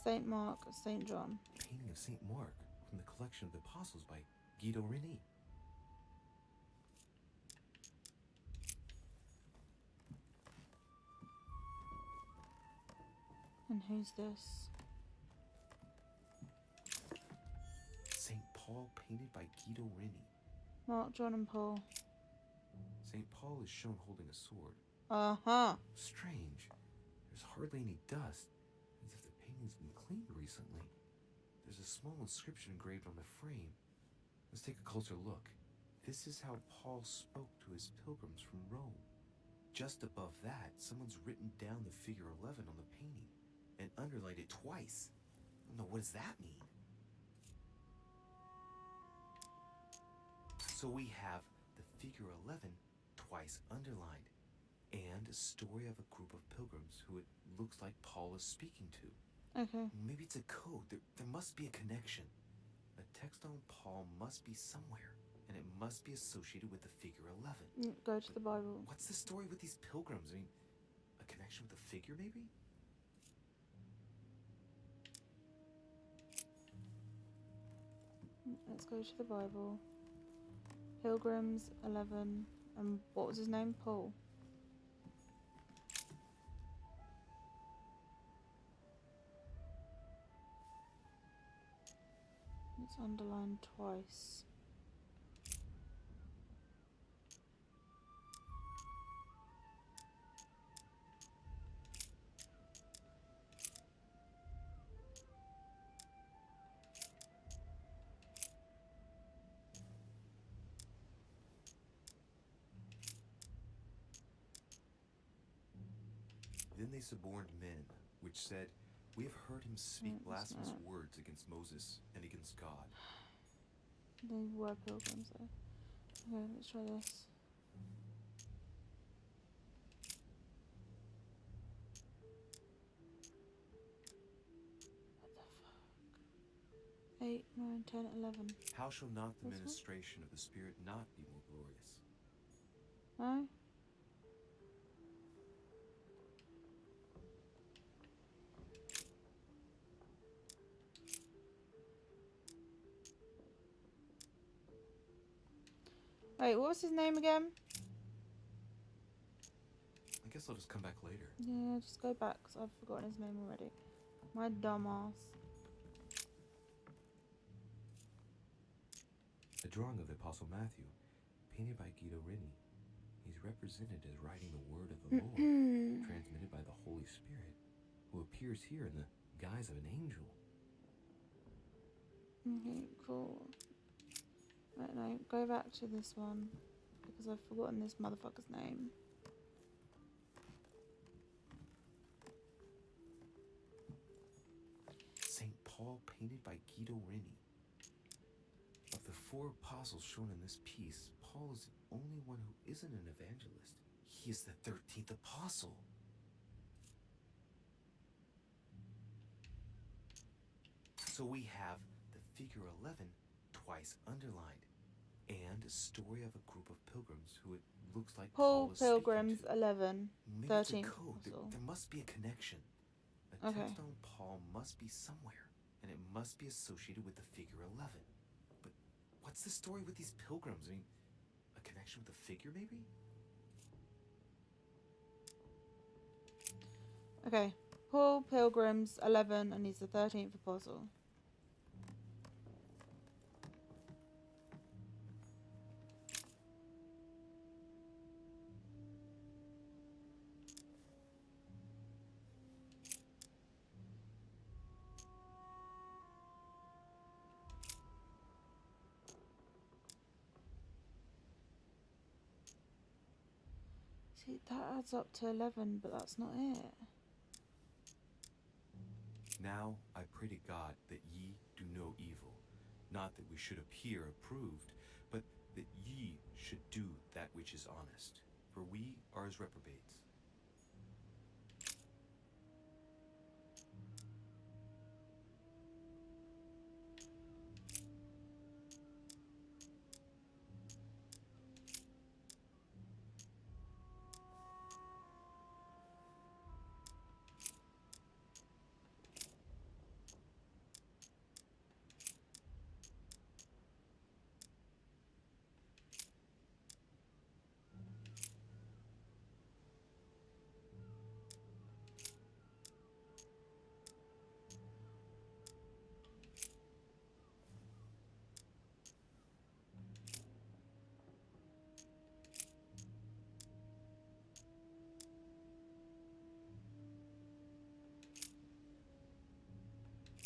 [SPEAKER 1] St. Mark, St. John.
[SPEAKER 2] Painting of St. Mark from the collection of the apostles by Guido Reni.
[SPEAKER 1] And who's this?
[SPEAKER 2] St. Paul painted by Guido Reni.
[SPEAKER 1] Mark, John, and Paul.
[SPEAKER 2] St. Paul is shown holding a sword.
[SPEAKER 1] Uh-huh.
[SPEAKER 2] Strange. There's hardly any dust, as if the painting's been cleaned recently. There's a small inscription engraved on the frame. Let's take a closer look. This is how Paul spoke to his pilgrims from Rome. Just above that, someone's written down the figure 11 on the painting and underlined it twice. No, what does that mean? So we have the figure 11 twice underlined, and a story of a group of pilgrims who it looks like Paul is speaking to.
[SPEAKER 1] Okay.
[SPEAKER 2] Maybe it's a code. There must be a connection. A text on Paul must be somewhere, and it must be associated with the figure 11.
[SPEAKER 1] Go to the Bible.
[SPEAKER 2] What's the story with these pilgrims? I mean, a connection with the figure, maybe?
[SPEAKER 1] Let's go to the Bible. Pilgrims 11. And what was his name? Paul. It's underlined twice.
[SPEAKER 2] Then they suborned men, which said, "We have heard him speak
[SPEAKER 1] No, it's
[SPEAKER 2] blasphemous
[SPEAKER 1] not.
[SPEAKER 2] words against Moses and against God."
[SPEAKER 1] They were pilgrims though. Okay, let's try this. What the fuck? 8, 9, 10, 11.
[SPEAKER 2] How shall not the
[SPEAKER 1] This one?
[SPEAKER 2] ministration of the Spirit not be more glorious?
[SPEAKER 1] No? Wait, what was his name again?
[SPEAKER 2] I guess I'll just come back later.
[SPEAKER 1] Yeah, just go back because I've forgotten his name already. My dumbass.
[SPEAKER 2] A drawing of the Apostle Matthew, painted by Guido Reni. He's represented as writing the word of the Lord, transmitted by the Holy Spirit, who appears here in the guise of an angel.
[SPEAKER 1] Okay, cool. Right, no, go back to this one because I've forgotten this motherfucker's name.
[SPEAKER 2] St. Paul, painted by Guido Reni. Of the 4 apostles shown in this piece, Paul is the only one who isn't an evangelist. He is the 13th apostle. So we have the figure 11 twice underlined, and a story of a group of pilgrims who it looks like
[SPEAKER 1] Paul
[SPEAKER 2] is
[SPEAKER 1] Pilgrims
[SPEAKER 2] speaking to.
[SPEAKER 1] 11.
[SPEAKER 2] Maybe it's a
[SPEAKER 1] 13th
[SPEAKER 2] code. There
[SPEAKER 1] apostle.
[SPEAKER 2] must be a connection. A
[SPEAKER 1] Okay.
[SPEAKER 2] text on Paul must be somewhere, and it must be associated with the figure 11. But what's the story with these pilgrims? I mean, a connection with the figure, maybe?
[SPEAKER 1] Okay. Paul Pilgrims 11 and he's the 13th apostle. See, that adds up to 11, but that's not it.
[SPEAKER 2] Now I pray to God that ye do no evil, not that we should appear approved, but that ye should do that which is honest, for we are as reprobates.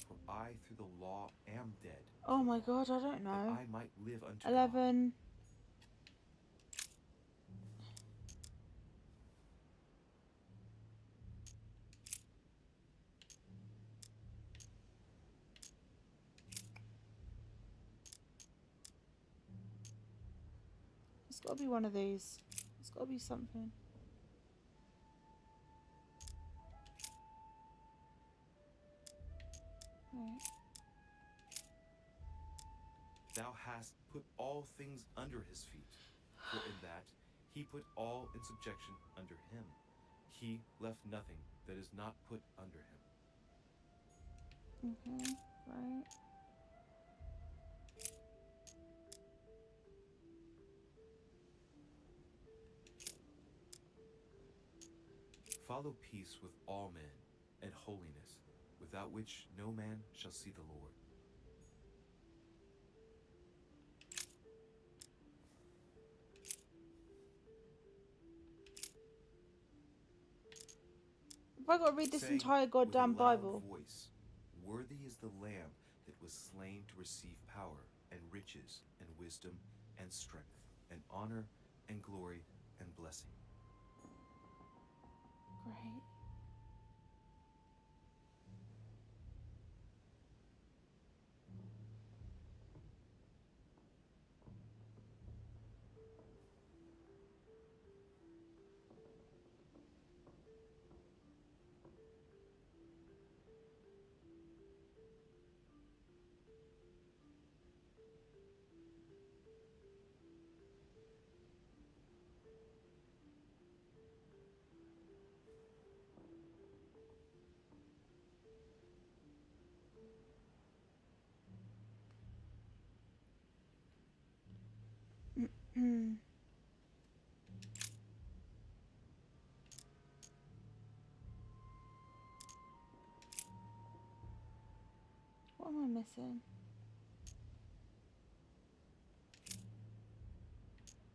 [SPEAKER 2] For I through the law am dead,
[SPEAKER 1] Oh my god, I don't
[SPEAKER 2] that
[SPEAKER 1] know.
[SPEAKER 2] I might live unto God.
[SPEAKER 1] 11. It's got to be one of these. It's got to be something. Right.
[SPEAKER 2] Thou hast put all things under his feet, for in that he put all in subjection under him. He left nothing that is not put under him.
[SPEAKER 1] Okay, right.
[SPEAKER 2] follow peace with all men, and holiness, without which no man shall see the Lord.
[SPEAKER 1] Have I got to read this
[SPEAKER 2] Say
[SPEAKER 1] entire goddamn
[SPEAKER 2] with a loud
[SPEAKER 1] Bible?
[SPEAKER 2] voice, worthy is the Lamb that was slain to receive power and riches and wisdom and strength and honor and glory and blessing.
[SPEAKER 1] Great. Hmm. What am I missing?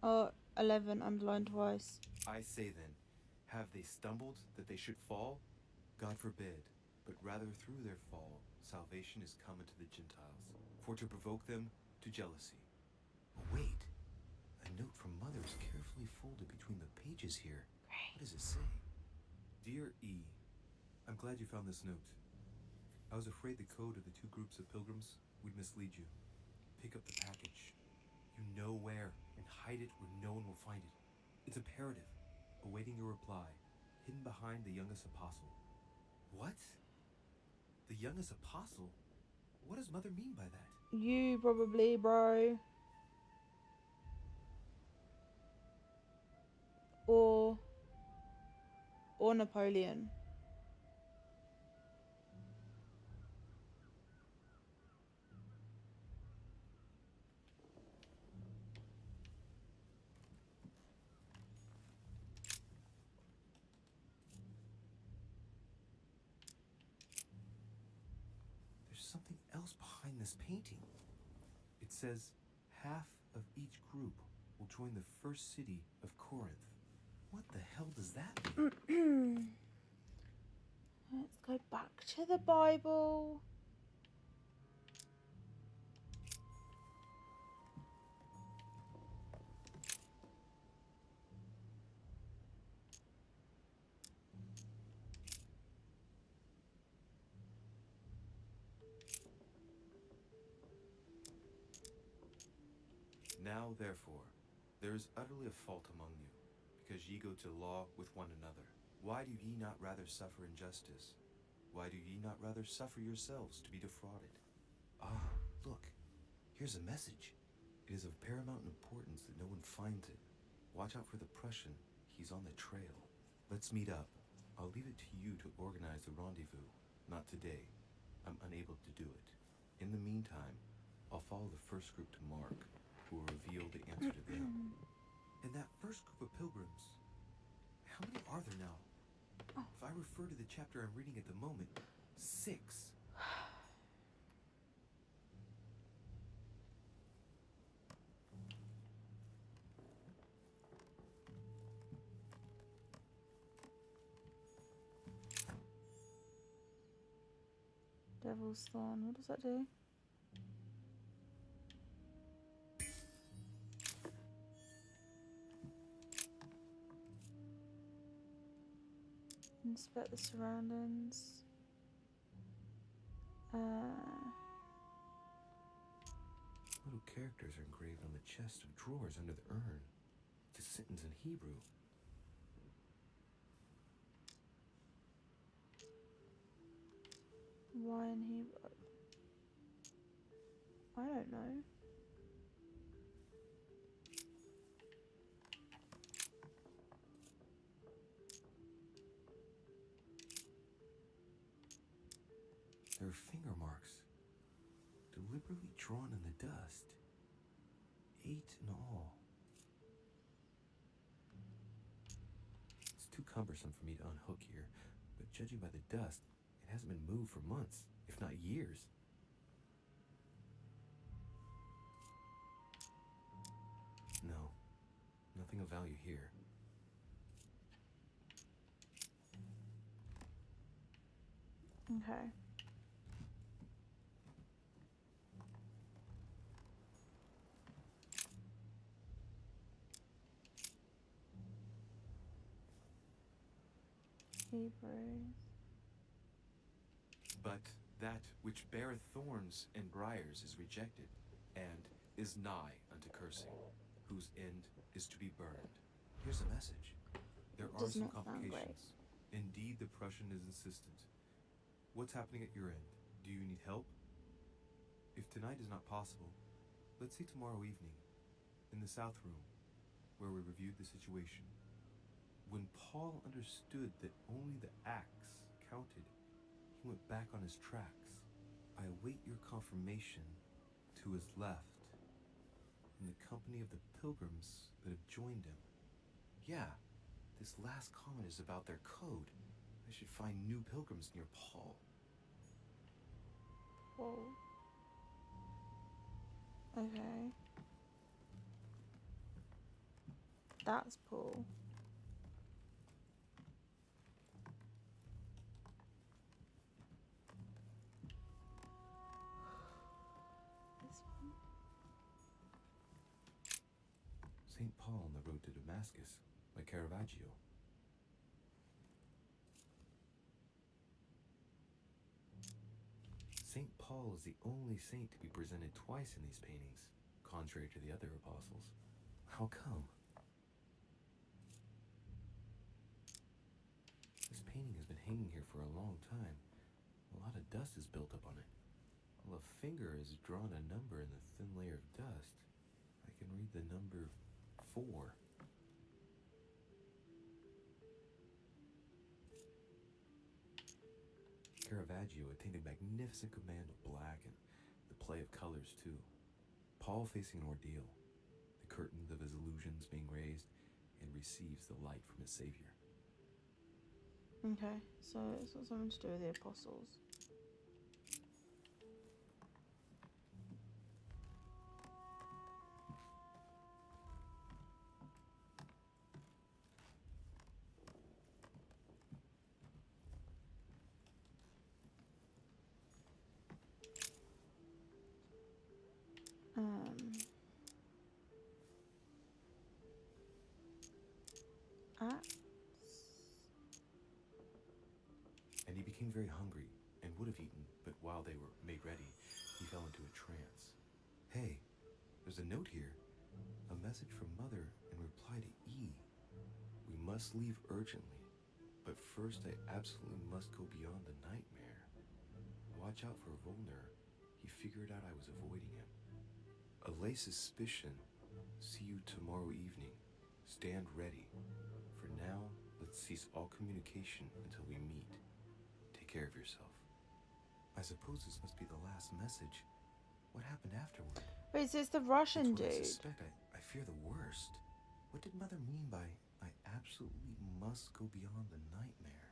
[SPEAKER 1] Oh, 11 underlined twice.
[SPEAKER 2] I say then, have they stumbled that they should fall? God forbid, but rather through their fall, salvation is come unto the Gentiles, for to provoke them to jealousy. Oh, wait, a note from Mother is carefully folded between the pages here. What does it say? Dear E, I'm glad you found this note. I was afraid the code of the two groups of pilgrims would mislead you. Pick up the package. You know where, and hide it where no one will find it. It's imperative, awaiting your reply, hidden behind the youngest apostle. What? The youngest apostle? What does Mother mean by that?
[SPEAKER 1] You probably, bro. Or Napoleon.
[SPEAKER 2] There's something else behind this painting. It says, half of each group will join the first city of Corinth. What the hell does that mean?
[SPEAKER 1] Let's go back to the Bible.
[SPEAKER 2] Now, therefore, there is utterly a fault among you, because ye go to law with one another. Why do ye not rather suffer injustice? Why do ye not rather suffer yourselves to be defrauded? Ah, look, here's a message. It is of paramount importance that no one finds it. Watch out for the Prussian. He's on the trail. Let's meet up. I'll leave it to you to organize the rendezvous. Not today. I'm unable to do it. In the meantime, I'll follow the first group to Mark, who will reveal the answer to them. And that first group of pilgrims, how many are there now? If I refer to the chapter I'm reading at the moment, 6.
[SPEAKER 1] Devil's Thorn. What does that do? Inspect the surroundings.
[SPEAKER 2] Little characters are engraved on the chest of drawers under the urn. It's a sentence in Hebrew.
[SPEAKER 1] Why in Hebrew? I don't know.
[SPEAKER 2] There are finger marks, deliberately drawn in the dust. 8 in all. It's too cumbersome for me to unhook here, but judging by the dust, it hasn't been moved for months, if not years. No, nothing of value here.
[SPEAKER 1] Okay. Hebrews.
[SPEAKER 2] But that which beareth thorns and briars is rejected, and is nigh unto cursing, whose end is to be burned. Here's a message. There are
[SPEAKER 1] Does
[SPEAKER 2] some
[SPEAKER 1] not sound
[SPEAKER 2] complications. Indeed, the Prussian is insistent. What's happening at your end? Do you need help? If tonight is not possible, let's see tomorrow evening, in the South Room, where we reviewed the situation. When Paul understood that only the axe counted, he went back on his tracks. I await your confirmation to his left, in the company of the pilgrims that have joined him. Yeah, this last comment is about their code. I should find new pilgrims near Paul.
[SPEAKER 1] Whoa. Okay. That's Paul. This one.
[SPEAKER 2] St. Paul on the road to Damascus by Caravaggio. St. Paul is the only saint to be presented twice in these paintings, contrary to the other apostles. How come? This painting has been hanging here for a long time. A lot of dust is built up on it. While a finger has drawn a number in the thin layer of dust, I can read the number 4. Caravaggio attained a magnificent command of black and the play of colors too. Paul facing an ordeal, the curtains of his illusions being raised, and receives the light from his Savior.
[SPEAKER 1] Okay, so it's got something to do with the apostles. Acts.
[SPEAKER 2] And he became very hungry and would have eaten, but while they were made ready, he fell into a trance. Hey, there's a note here. A message from Mother in reply to E. We must leave urgently, but first I absolutely must go beyond the nightmare. Watch out for Volner. He figured out I was avoiding him. Allay suspicion. See you tomorrow evening. Stand ready. For now, let's cease all communication until we meet. Take care of yourself. I suppose this must be the last message. What happened afterward?
[SPEAKER 1] Wait, so it's the Russian
[SPEAKER 2] It's what I
[SPEAKER 1] dude.
[SPEAKER 2] suspect. I fear the worst. What did Mother mean by I absolutely must go beyond the nightmare?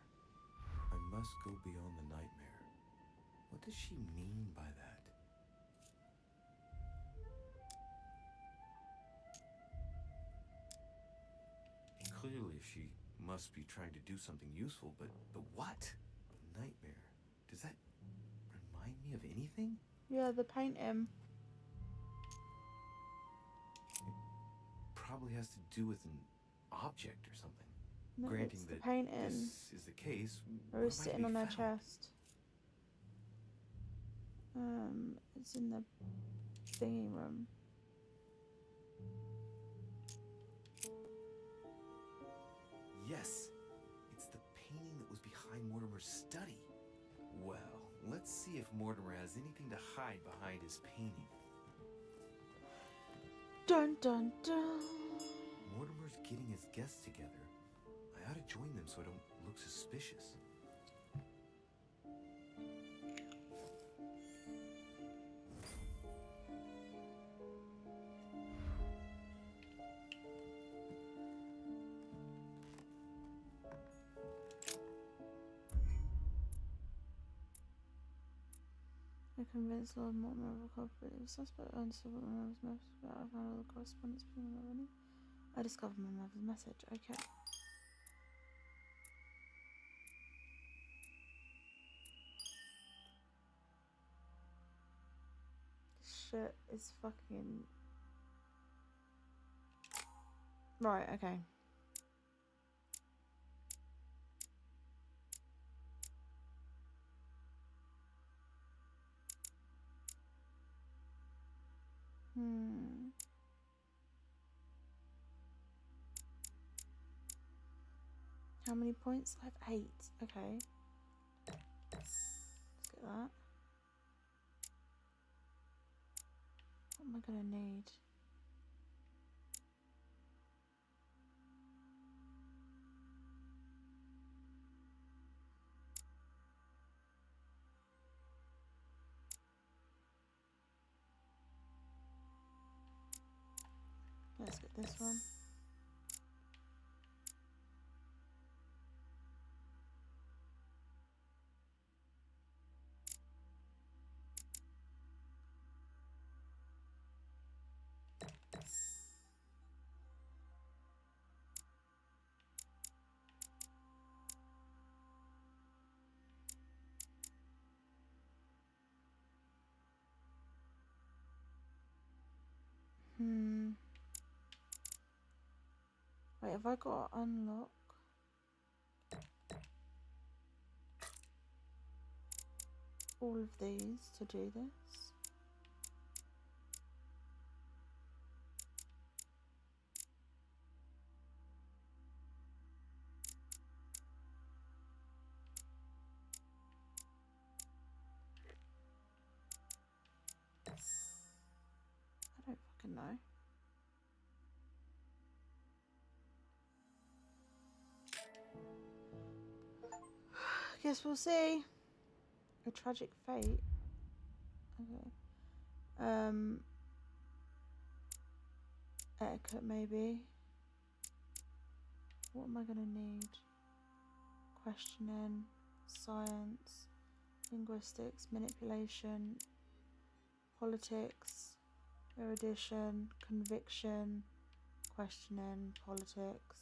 [SPEAKER 2] I must go beyond the nightmare. What does she mean by that? Clearly she must be trying to do something useful, but what? Nightmare. Does that remind me of anything?
[SPEAKER 1] Yeah, the paint him.
[SPEAKER 2] Probably has to do with an object or something.
[SPEAKER 1] No,
[SPEAKER 2] Granting
[SPEAKER 1] it's the
[SPEAKER 2] that
[SPEAKER 1] painting.
[SPEAKER 2] this is the case,
[SPEAKER 1] Or
[SPEAKER 2] where
[SPEAKER 1] it's
[SPEAKER 2] might it
[SPEAKER 1] sitting
[SPEAKER 2] be
[SPEAKER 1] on their
[SPEAKER 2] found?
[SPEAKER 1] chest. It's in the thingy room.
[SPEAKER 2] Yes, it's the painting that was behind Mortimer's study. Well, let's see if Mortimer has anything to hide behind his painting.
[SPEAKER 1] Dun dun dun.
[SPEAKER 2] Mortimer's getting his guests together. I ought to join them so I don't look suspicious.
[SPEAKER 1] convinced Lord Mortimer of a culpability of suspect. I understood what my mother's message about. I found all the correspondence between my mother and him. I discovered my mother's message. Okay. This shit is fucking... Right, okay. How many points? I have 8. Okay. Let's get that. What am I gonna need? Let's get this one. Wait, have I got to unlock? All of these to do this? I don't fucking know. Guess we'll see. A tragic fate. Okay. Etiquette maybe. What am I gonna need? Questioning, science, linguistics, manipulation, politics, erudition, conviction, questioning, politics.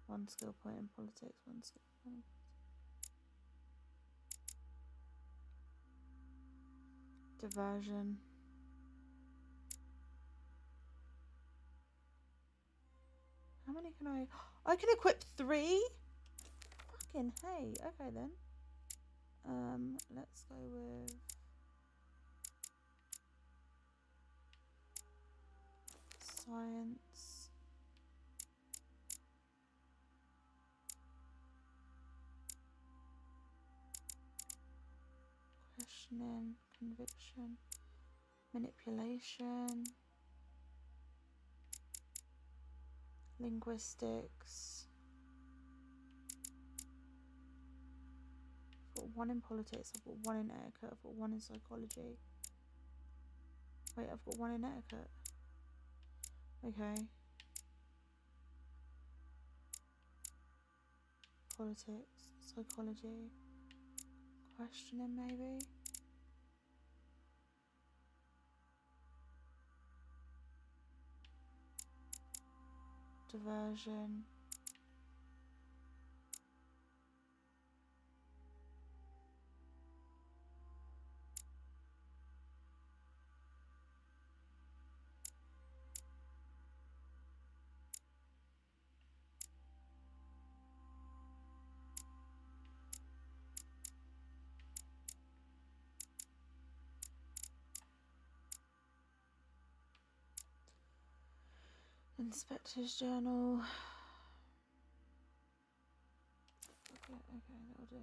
[SPEAKER 1] 1 skill point in politics, 1 skill point. Diversion. How many can I can equip 3? Fucking hey. Okay then. Let's go with science. Questioning, conviction, manipulation, linguistics. I've got 1 in politics, I've got 1 in etiquette, I've got 1 in psychology. Wait, I've got 1 in etiquette. Okay. Politics, psychology, questioning maybe. Diversion. Inspector's journal. Okay, that'll do.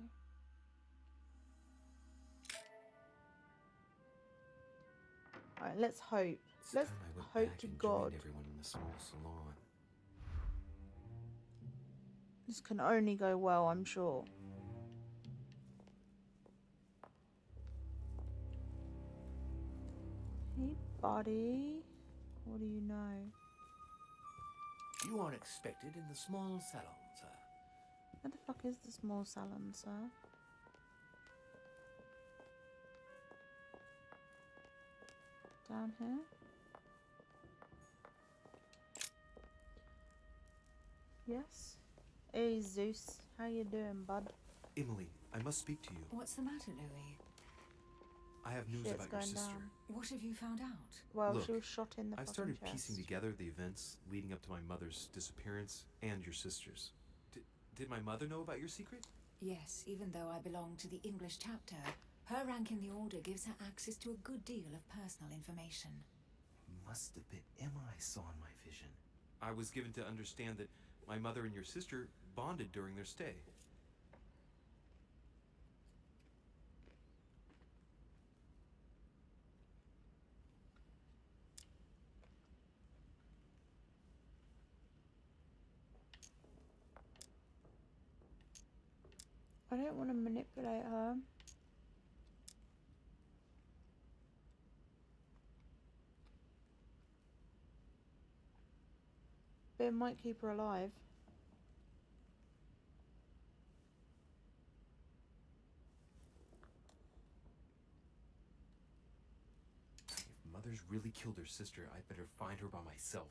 [SPEAKER 1] Alright, let's hope. Let's hope to God.
[SPEAKER 2] Everyone in the small salon.
[SPEAKER 1] This can only go well, I'm sure. Hey, buddy. What do you know?
[SPEAKER 3] You are expected in the small salon, sir.
[SPEAKER 1] Where the fuck is the small salon, sir? down here. Yes. Hey Zeus, how you doing, bud?
[SPEAKER 2] Emily, I must speak to you.
[SPEAKER 7] What's the matter, Louis?
[SPEAKER 2] I have news
[SPEAKER 1] Shit's
[SPEAKER 2] about your
[SPEAKER 1] going
[SPEAKER 2] sister.
[SPEAKER 1] down.
[SPEAKER 7] What have you found out?
[SPEAKER 1] Well,
[SPEAKER 2] Look,
[SPEAKER 1] she was shot in the
[SPEAKER 2] I've
[SPEAKER 1] fucking
[SPEAKER 2] started
[SPEAKER 1] chest.
[SPEAKER 2] piecing together the events leading up to my mother's disappearance and your sister's. Did my mother know about your secret?
[SPEAKER 7] Yes, even though I belong to the English chapter, her rank in the Order gives her access to a good deal of personal information.
[SPEAKER 8] Must have been Emma I saw in my vision.
[SPEAKER 2] I was given to understand that my mother and your sister bonded during their stay.
[SPEAKER 1] I don't want to manipulate her. But it might keep her alive.
[SPEAKER 2] If Mother's really killed her sister, I'd better find her by myself.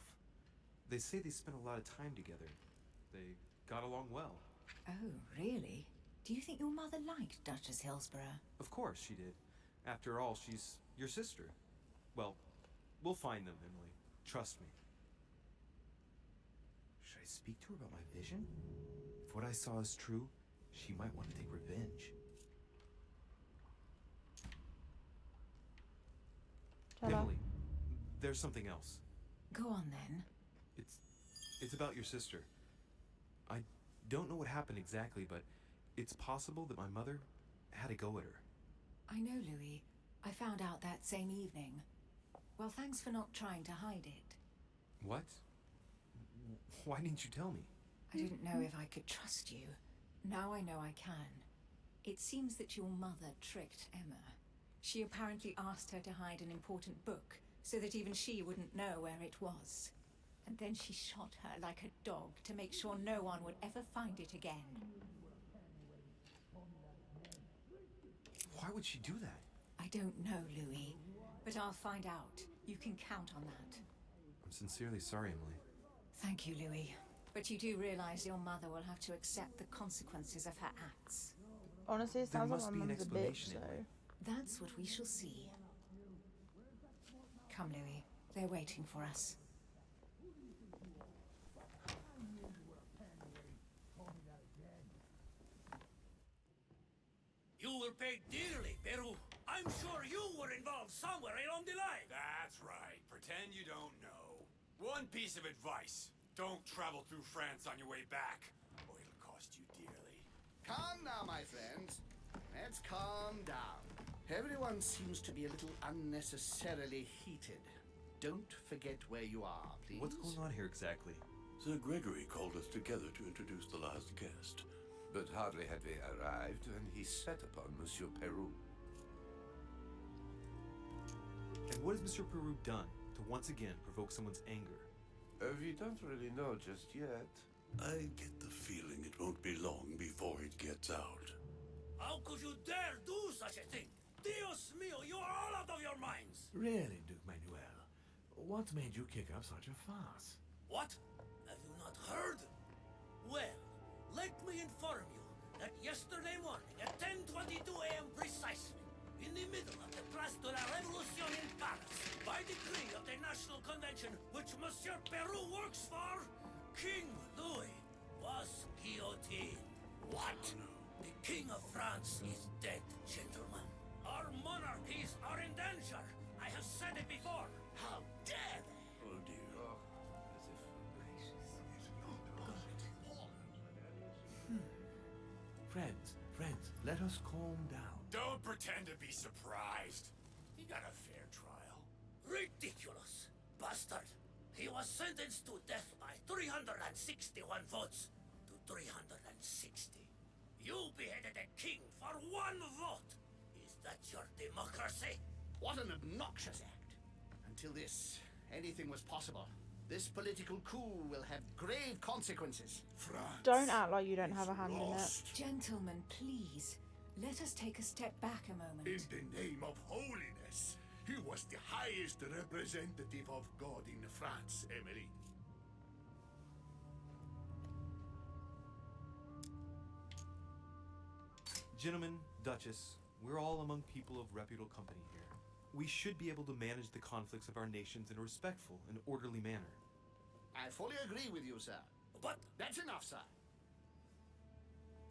[SPEAKER 2] They say they spent a lot of time together. They got along well.
[SPEAKER 7] Oh, really? Do you think your mother liked Duchess Hillsborough?
[SPEAKER 2] Of course she did. After all, she's your sister. Well, we'll find them, Emily. Trust me.
[SPEAKER 8] Should I speak to her about my vision? If what I saw is true, she might want to take revenge.
[SPEAKER 1] Tell her.
[SPEAKER 2] Emily, there's something else.
[SPEAKER 7] Go on then.
[SPEAKER 2] It's about your sister. I don't know what happened exactly, but it's possible that my mother had a go at her.
[SPEAKER 7] I know, Louis. I found out that same evening. Well, thanks for not trying to hide it.
[SPEAKER 2] What? Why didn't you tell me?
[SPEAKER 7] I didn't know if I could trust you. Now I know I can. It seems that your mother tricked Emma. She apparently asked her to hide an important book, so that even she wouldn't know where it was. And then she shot her like a dog to make sure no one would ever find it again.
[SPEAKER 2] Why would she do that?
[SPEAKER 7] I don't know, Louis, but I'll find out. You can count on that.
[SPEAKER 2] I'm sincerely sorry, Emily.
[SPEAKER 7] Thank you, Louis. But you do realize your mother will have to accept the consequences of her acts.
[SPEAKER 1] Honestly, it
[SPEAKER 2] There
[SPEAKER 1] sounds like
[SPEAKER 2] must
[SPEAKER 1] my
[SPEAKER 2] be an
[SPEAKER 1] mum's a bitch,
[SPEAKER 2] explanation,
[SPEAKER 1] so...
[SPEAKER 2] Emily.
[SPEAKER 7] That's what we shall see. Come, Louis. They're waiting for us.
[SPEAKER 5] You will pay dearly, Peru. I'm sure you were involved somewhere along the line.
[SPEAKER 6] That's right. Pretend you don't know. One piece of advice. Don't travel through France on your way back, or it'll cost you dearly.
[SPEAKER 9] Calm now, my friends. Let's calm down. Everyone seems to be a little unnecessarily heated. Don't forget where you are, please.
[SPEAKER 2] What's going on here exactly?
[SPEAKER 10] Sir Gregory called us together to introduce the last guest. But hardly had we arrived when he set upon Monsieur Peru.
[SPEAKER 2] And what has Monsieur Peru done to once again provoke someone's anger?
[SPEAKER 10] We don't really know just yet.
[SPEAKER 11] I get the feeling it won't be long before it gets out.
[SPEAKER 5] How could you dare do such a thing? Dios mío, you are all out of your minds!
[SPEAKER 3] Really, Duke Manuel? What made you kick up such a fuss?
[SPEAKER 5] What? Have you not heard? Well, let me inform you that yesterday morning at 10:22 a.m. precisely, in the middle of the Place de la Révolution in Paris, by decree of the National Convention which Monsieur Peru works for, King Louis was guillotined. What? The King of France is dead, gentlemen. Our monarchies are in danger. I have said it before. How dare they?
[SPEAKER 11] Oh dear.
[SPEAKER 3] Friends, let us calm down.
[SPEAKER 6] Don't pretend to be surprised. He got a fair trial.
[SPEAKER 5] Ridiculous! Bastard! He was sentenced to death by 361 votes to 360. You beheaded a king for one vote! Is that your democracy?
[SPEAKER 9] What an obnoxious act. Until this, anything was possible. This political coup will have grave consequences.
[SPEAKER 11] France.
[SPEAKER 1] Don't act like you don't have a hand in it.
[SPEAKER 11] Lost.
[SPEAKER 7] Gentlemen, please. Let us take a step back a moment.
[SPEAKER 11] In the name of holiness, He was the highest representative of God in France, Emily.
[SPEAKER 4] Gentlemen, Duchess, we're all among people of reputable company here. We should be able to manage the conflicts of our nations in a respectful and orderly manner.
[SPEAKER 9] I fully agree with you, sir.
[SPEAKER 5] But
[SPEAKER 9] That's enough, sir.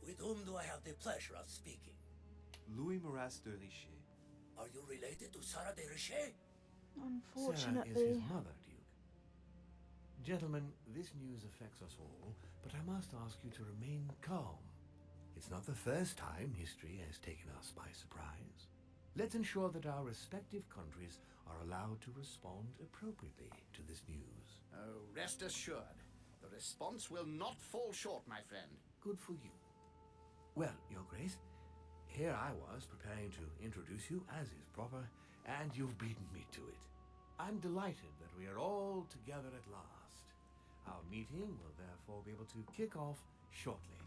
[SPEAKER 5] with whom do I have the pleasure of speaking?
[SPEAKER 4] Louis Maras de Richet.
[SPEAKER 5] Are you related to Sarah de Richet?
[SPEAKER 3] Sarah is
[SPEAKER 1] Unfortunately.
[SPEAKER 3] his mother, Duke. Gentlemen, this news affects us all, but I must ask you to remain calm. It's not the first time history has taken us by surprise. Let's ensure that our respective countries are allowed to respond appropriately to this news.
[SPEAKER 9] Oh, rest assured. The response will not fall short, my friend.
[SPEAKER 3] Good for you. Well, Your Grace, here I was preparing to introduce you as is proper, and you've beaten me to it. I'm delighted that we are all together at last. Our meeting will therefore be able to kick off shortly.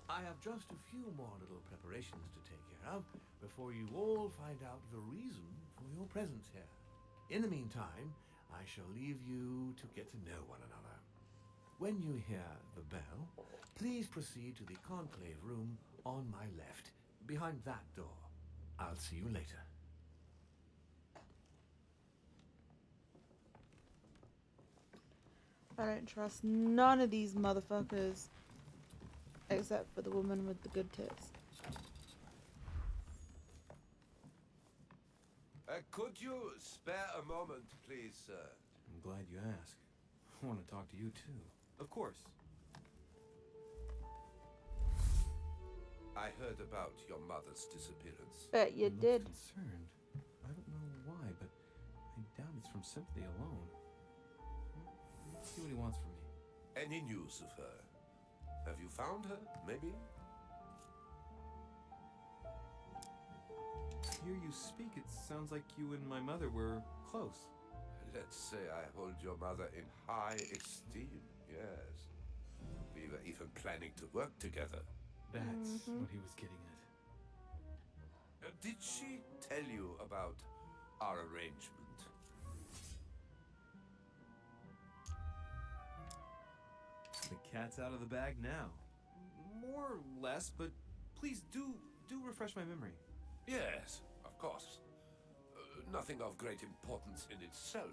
[SPEAKER 3] I have just a few more little preparations to take care of before you all find out the reason for your presence here. In the meantime, I shall leave you to get to know one another. When you hear the bell, please proceed to the conclave room on my left, behind that door. I'll see you later.
[SPEAKER 1] I don't trust none of these motherfuckers. Except for the woman with the good tits.
[SPEAKER 10] Could you spare a moment, please, sir?
[SPEAKER 4] I'm glad you asked. I want to talk to you too. Of course.
[SPEAKER 10] I heard about your mother's disappearance.
[SPEAKER 1] Bet you
[SPEAKER 4] He looks
[SPEAKER 1] did.
[SPEAKER 4] concerned. I don't know why, but I doubt it's from sympathy alone. Let's see what he wants from me.
[SPEAKER 10] Any news of her? Have you found her, maybe?
[SPEAKER 4] Hear you speak, it sounds like you and my mother were close.
[SPEAKER 10] Let's say I hold your mother in high esteem, yes. We were even planning to work together.
[SPEAKER 4] That's what he was getting at.
[SPEAKER 10] Did she tell you about our arrangement?
[SPEAKER 4] The cat's out of the bag now. More or less, but please do refresh my memory.
[SPEAKER 10] Yes, of course. Nothing of great importance in itself.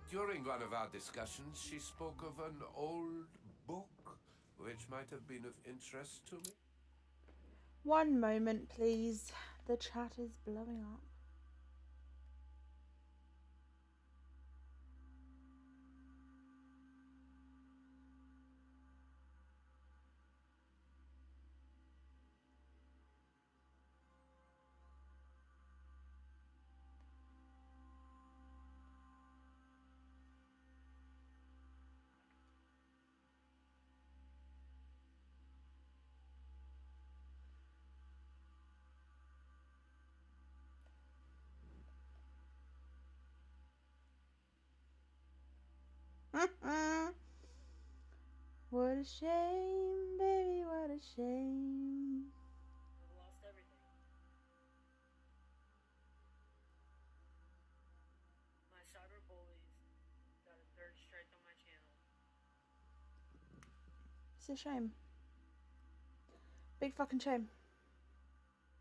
[SPEAKER 10] During one of our discussions, she spoke of an old book, which might have been of interest to me.
[SPEAKER 1] One moment, please. The chat is blowing up. What a shame, baby, what a shame.
[SPEAKER 12] I've lost everything. My cyber bullies got a third strike on my channel.
[SPEAKER 1] It's a shame. Big fucking shame.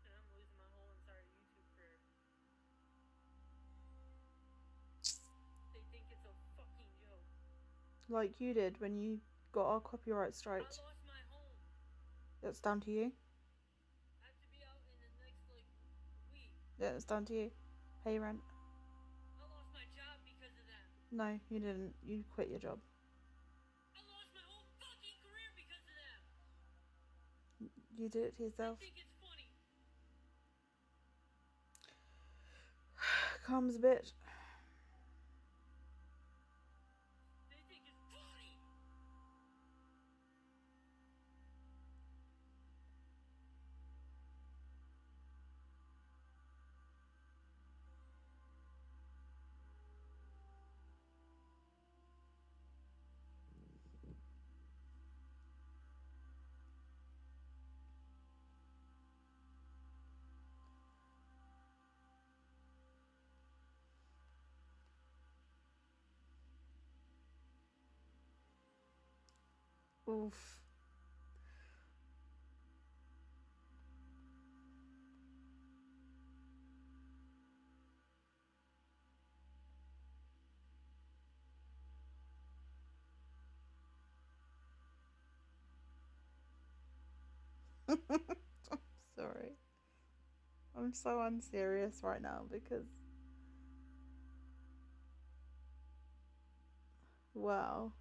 [SPEAKER 12] And I'm losing my whole entire YouTube career. They think it's a fucking joke.
[SPEAKER 1] Like you did when you got our copyright
[SPEAKER 12] I
[SPEAKER 1] strike.
[SPEAKER 12] lost my home.
[SPEAKER 1] That's down to you.
[SPEAKER 12] I have to be out in the next, week.
[SPEAKER 1] Yeah, it's down to you. Pay your rent.
[SPEAKER 12] I lost my job because of that.
[SPEAKER 1] No, you didn't. You quit your job.
[SPEAKER 12] I lost my whole fucking career because of them.
[SPEAKER 1] You did it to yourself.
[SPEAKER 12] I think it's funny.
[SPEAKER 1] Calms a bit.
[SPEAKER 12] They think it's funny.
[SPEAKER 1] Oof. I'm sorry. I'm so unserious right now because, wow.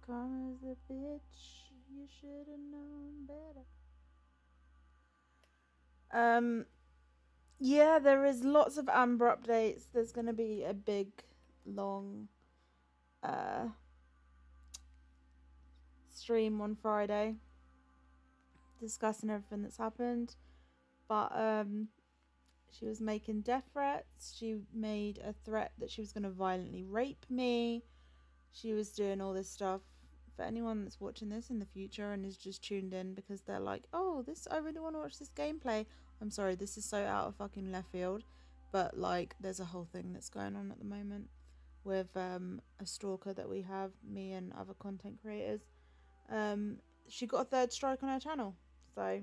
[SPEAKER 1] Karma's a bitch. You should have known better. Yeah, there is lots of Amber updates. There's gonna be a big, long, stream on Friday discussing everything that's happened. But she was making death threats. She made a threat that she was gonna violently rape me. She was doing all this stuff. For anyone that's watching this in the future and is just tuned in because they're like, oh, I really want to watch this gameplay. I'm sorry, this is so out of fucking left field. But, like, there's a whole thing that's going on at the moment with a stalker that we have, me and other content creators. She got a 3rd strike on her channel. So,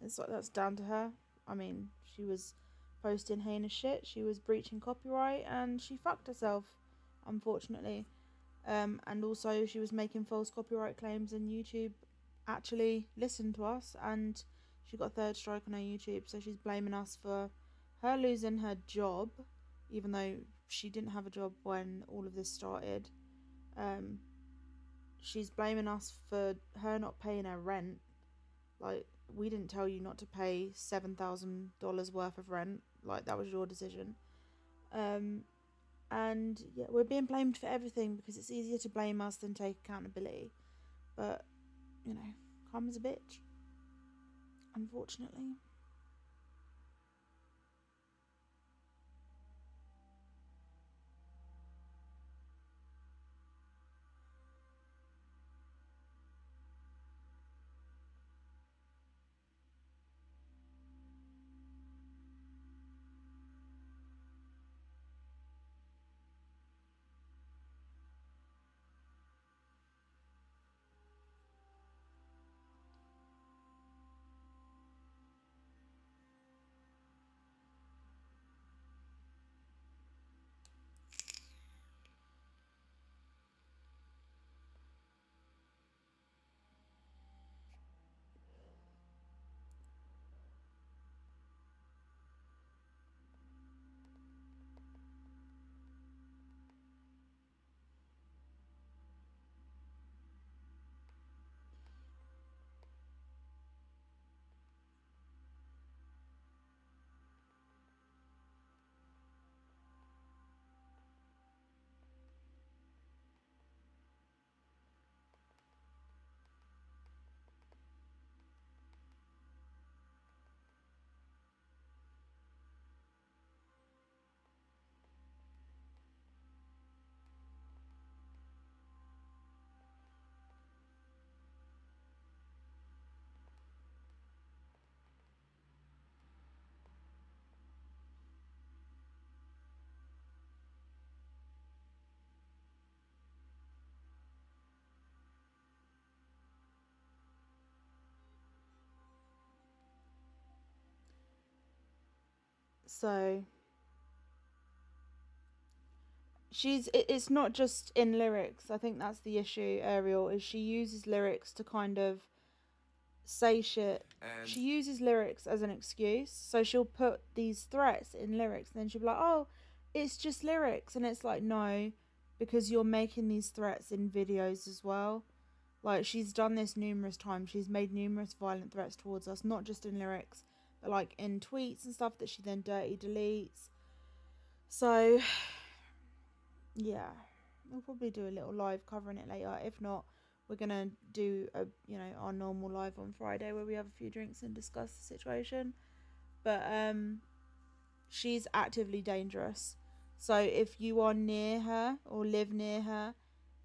[SPEAKER 1] it's like that's down to her. I mean, she was posting heinous shit. She was breaching copyright and she fucked herself, unfortunately. And also she was making false copyright claims and YouTube actually listened to us and she got a 3rd strike on her YouTube, so she's blaming us for her losing her job, even though she didn't have a job when all of this started. She's blaming us for her not paying her rent. Like, we didn't tell you not to pay $7,000 worth of rent. Like, that was your decision. And yeah, we're being blamed for everything because it's easier to blame us than take accountability. But, you know, karma's a bitch. Unfortunately. So it's not just in lyrics. I think that's the issue, Ariel, is she uses lyrics to kind of say shit.
[SPEAKER 10] And
[SPEAKER 1] She uses lyrics as an excuse. So she'll put these threats in lyrics and then she'll be like, oh, it's just lyrics. And it's like, no, because you're making these threats in videos as well. Like, she's done this numerous times. She's made numerous violent threats towards us, not just in lyrics, but like in tweets and stuff that she then dirty deletes. So yeah, we'll probably do a little live covering it later. If not, we're gonna do our normal live on Friday where we have a few drinks and discuss the situation. But she's actively dangerous. So if you are near her or live near her,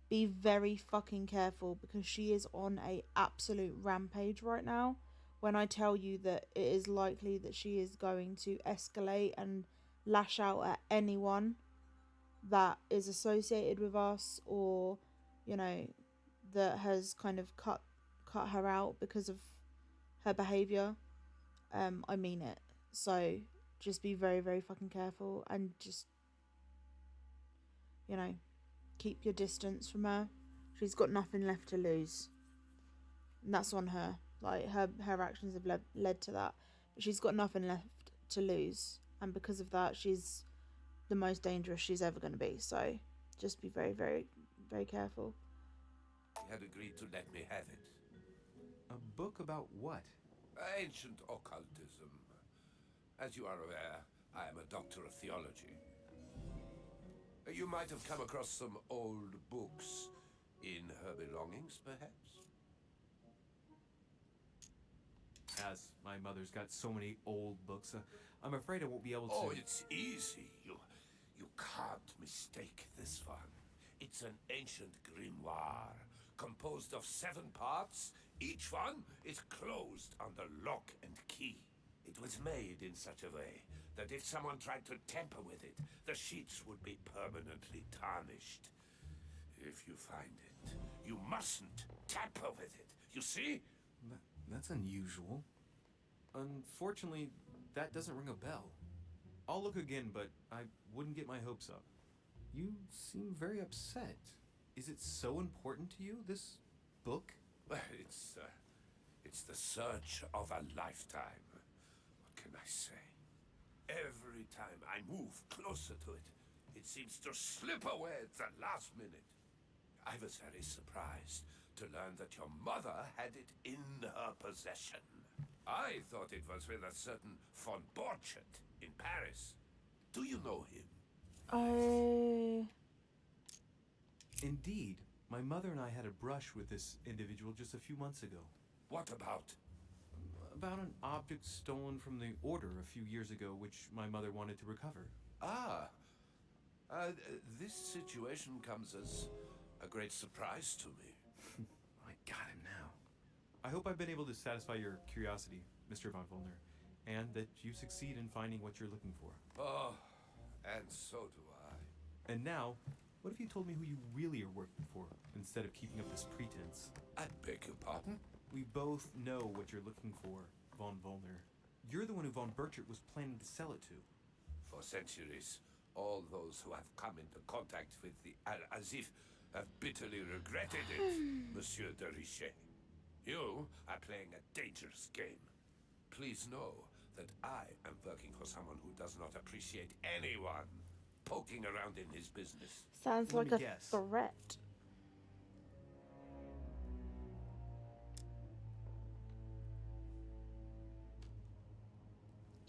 [SPEAKER 1] be very fucking careful, because she is on a absolute rampage right now. When I tell you that it is likely that she is going to escalate and lash out at anyone that is associated with us, or that has kind of cut her out because of her behavior, I mean it. So just be very, very fucking careful, and just keep your distance from her. She's got nothing left to lose, and that's on her. Like, her actions have led to that, but she's got nothing left to lose, and because of that, she's the most dangerous she's ever going to be. So just be very, very, very careful.
[SPEAKER 10] he had agreed to let me have it.
[SPEAKER 2] A book about what?
[SPEAKER 10] Ancient occultism. As you are aware, I am a doctor of theology. You might have come across some old books in her belongings, perhaps?
[SPEAKER 4] As my mother's got so many old books, I'm afraid I won't be able to...
[SPEAKER 10] Oh, it's easy. You can't mistake this one. It's an ancient grimoire, composed of 7 parts. Each one is closed under lock and key. It was made in such a way that if someone tried to tamper with it, the sheets would be permanently tarnished. If you find it, you mustn't tamper with it. You see?
[SPEAKER 4] That's unusual. Unfortunately, that doesn't ring a bell. I'll look again, but I wouldn't get my hopes up. You seem very upset. Is it so important to you, this book?
[SPEAKER 10] Well, it's the search of a lifetime. What can I say? Every time I move closer to it, it seems to slip away at the last minute. I was very surprised to learn that your mother had it in her possession. I thought it was with a certain von Borchet in Paris. Do you know him?
[SPEAKER 4] Indeed. My mother and I had a brush with this individual just a few months ago.
[SPEAKER 10] What about?
[SPEAKER 4] About an object stolen from the Order a few years ago, which my mother wanted to recover.
[SPEAKER 10] This situation comes as a great surprise to me.
[SPEAKER 4] I got him now. I hope I've been able to satisfy your curiosity, Mr. von Volner, and that you succeed in finding what you're looking for.
[SPEAKER 10] Oh, and so do I.
[SPEAKER 4] And now, what if you told me who you really are working for, instead of keeping up this pretense?
[SPEAKER 10] I beg your pardon?
[SPEAKER 4] We both know what you're looking for, von Volner. You're the one who von Burchert was planning to sell it to.
[SPEAKER 10] For centuries, all those who have come into contact with the Al-Azif have bitterly regretted it, Monsieur de Richet. You are playing a dangerous game. Please know that I am working for someone who does not appreciate anyone poking around in his business.
[SPEAKER 1] Sounds like a threat.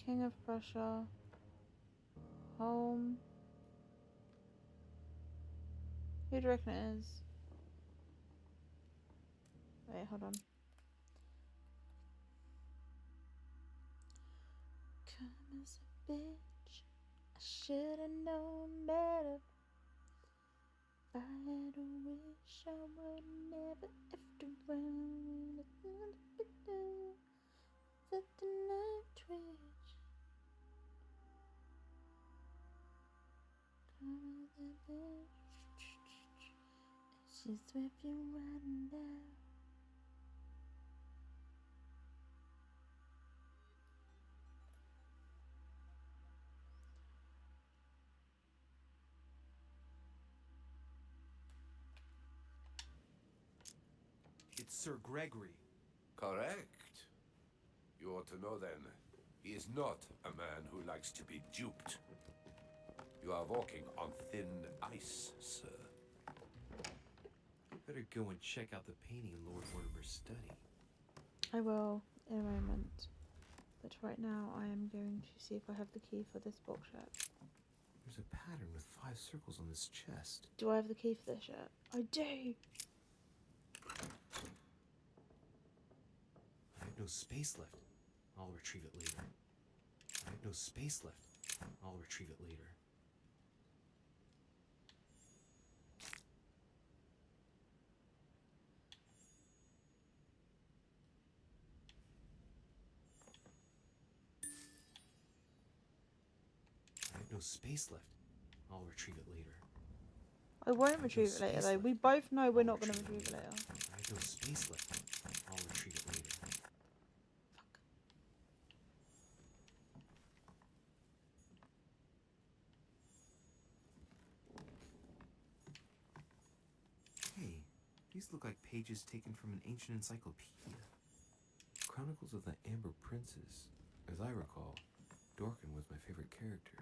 [SPEAKER 1] King of Prussia. Home. Who do you reckon it is? Wait, hold on. Come as a bitch. I should've known better. If I had a wish, I would never have to run. Let the night twitch. Come as a bitch. She's with you right now.
[SPEAKER 2] It's Sir Gregory.
[SPEAKER 10] Correct. You ought to know then, he is not a man who likes to be duped. You are walking on thin ice, sir.
[SPEAKER 2] Better go and check out the painting in Lord Mortimer's study.
[SPEAKER 1] I will in a moment. But right now I am going to see if I have the key for this bookshelf.
[SPEAKER 2] There's a pattern with 5 circles on this chest.
[SPEAKER 1] Do I have the key for this yet? I do!
[SPEAKER 2] I have no space left. I'll retrieve it later. I have no space left. I'll retrieve it later. I have no space left. I'll retrieve it later.
[SPEAKER 1] I won't retrieve it later though. We both know we're not going to retrieve it later.
[SPEAKER 2] I have no space left. I'll retrieve it later. Hey, these look like pages taken from an ancient encyclopedia. Chronicles of the Amber Princes. As I recall, Dorkin was my favorite character.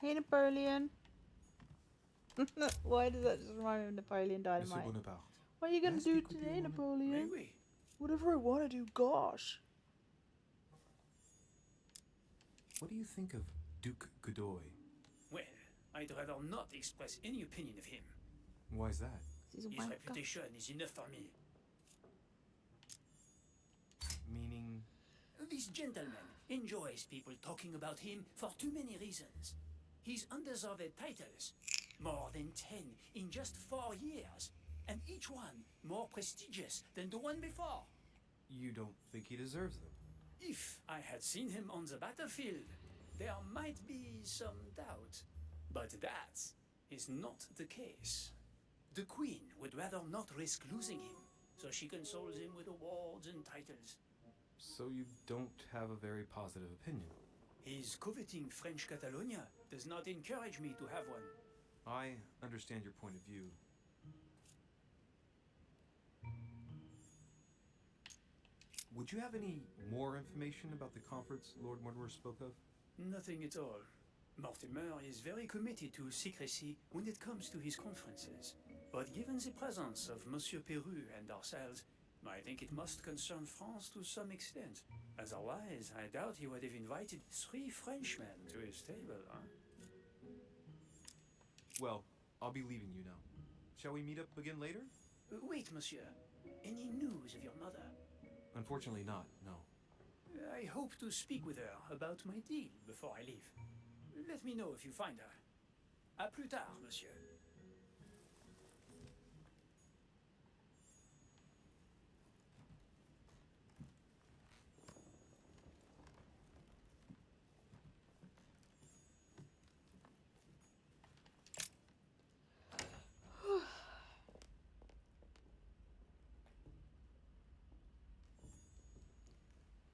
[SPEAKER 1] Hey Napoleon. Why does that just remind me of Napoleon Dynamite? What are you gonna do today, Napoleon? Whatever I wanna do, gosh.
[SPEAKER 2] What do you think of Duke Godoy?
[SPEAKER 13] Well, I'd rather not express any opinion of him.
[SPEAKER 2] Why is that?
[SPEAKER 1] He's a
[SPEAKER 13] His
[SPEAKER 1] wanker.
[SPEAKER 13] reputation is enough for me.
[SPEAKER 2] Meaning?
[SPEAKER 13] This gentleman enjoys people talking about him for too many reasons. His undeserved titles, more than 10 in just 4 years, and each one more prestigious than the one before.
[SPEAKER 2] You don't think he deserves them?
[SPEAKER 13] If I had seen him on the battlefield, there might be some doubt. But that is not the case. The Queen would rather not risk losing him, so she consoles him with awards and titles.
[SPEAKER 2] So you don't have a very positive opinion?
[SPEAKER 13] His coveting French Catalonia does not encourage me to have one.
[SPEAKER 2] I understand your point of view. Would you have any more information about the conference Lord Mortimer spoke of?
[SPEAKER 13] Nothing at all. Mortimer is very committed to secrecy when it comes to his conferences. But given the presence of Monsieur Peru and ourselves, I think it must concern France to some extent. Otherwise, I doubt he would have invited 3 Frenchmen to his table, huh?
[SPEAKER 2] Well, I'll be leaving you now. Shall we meet up again later?
[SPEAKER 13] Wait, monsieur. Any news of your mother?
[SPEAKER 2] Unfortunately not, no.
[SPEAKER 13] I hope to speak with her about my deal before I leave. Let me know if you find her. À plus tard, monsieur.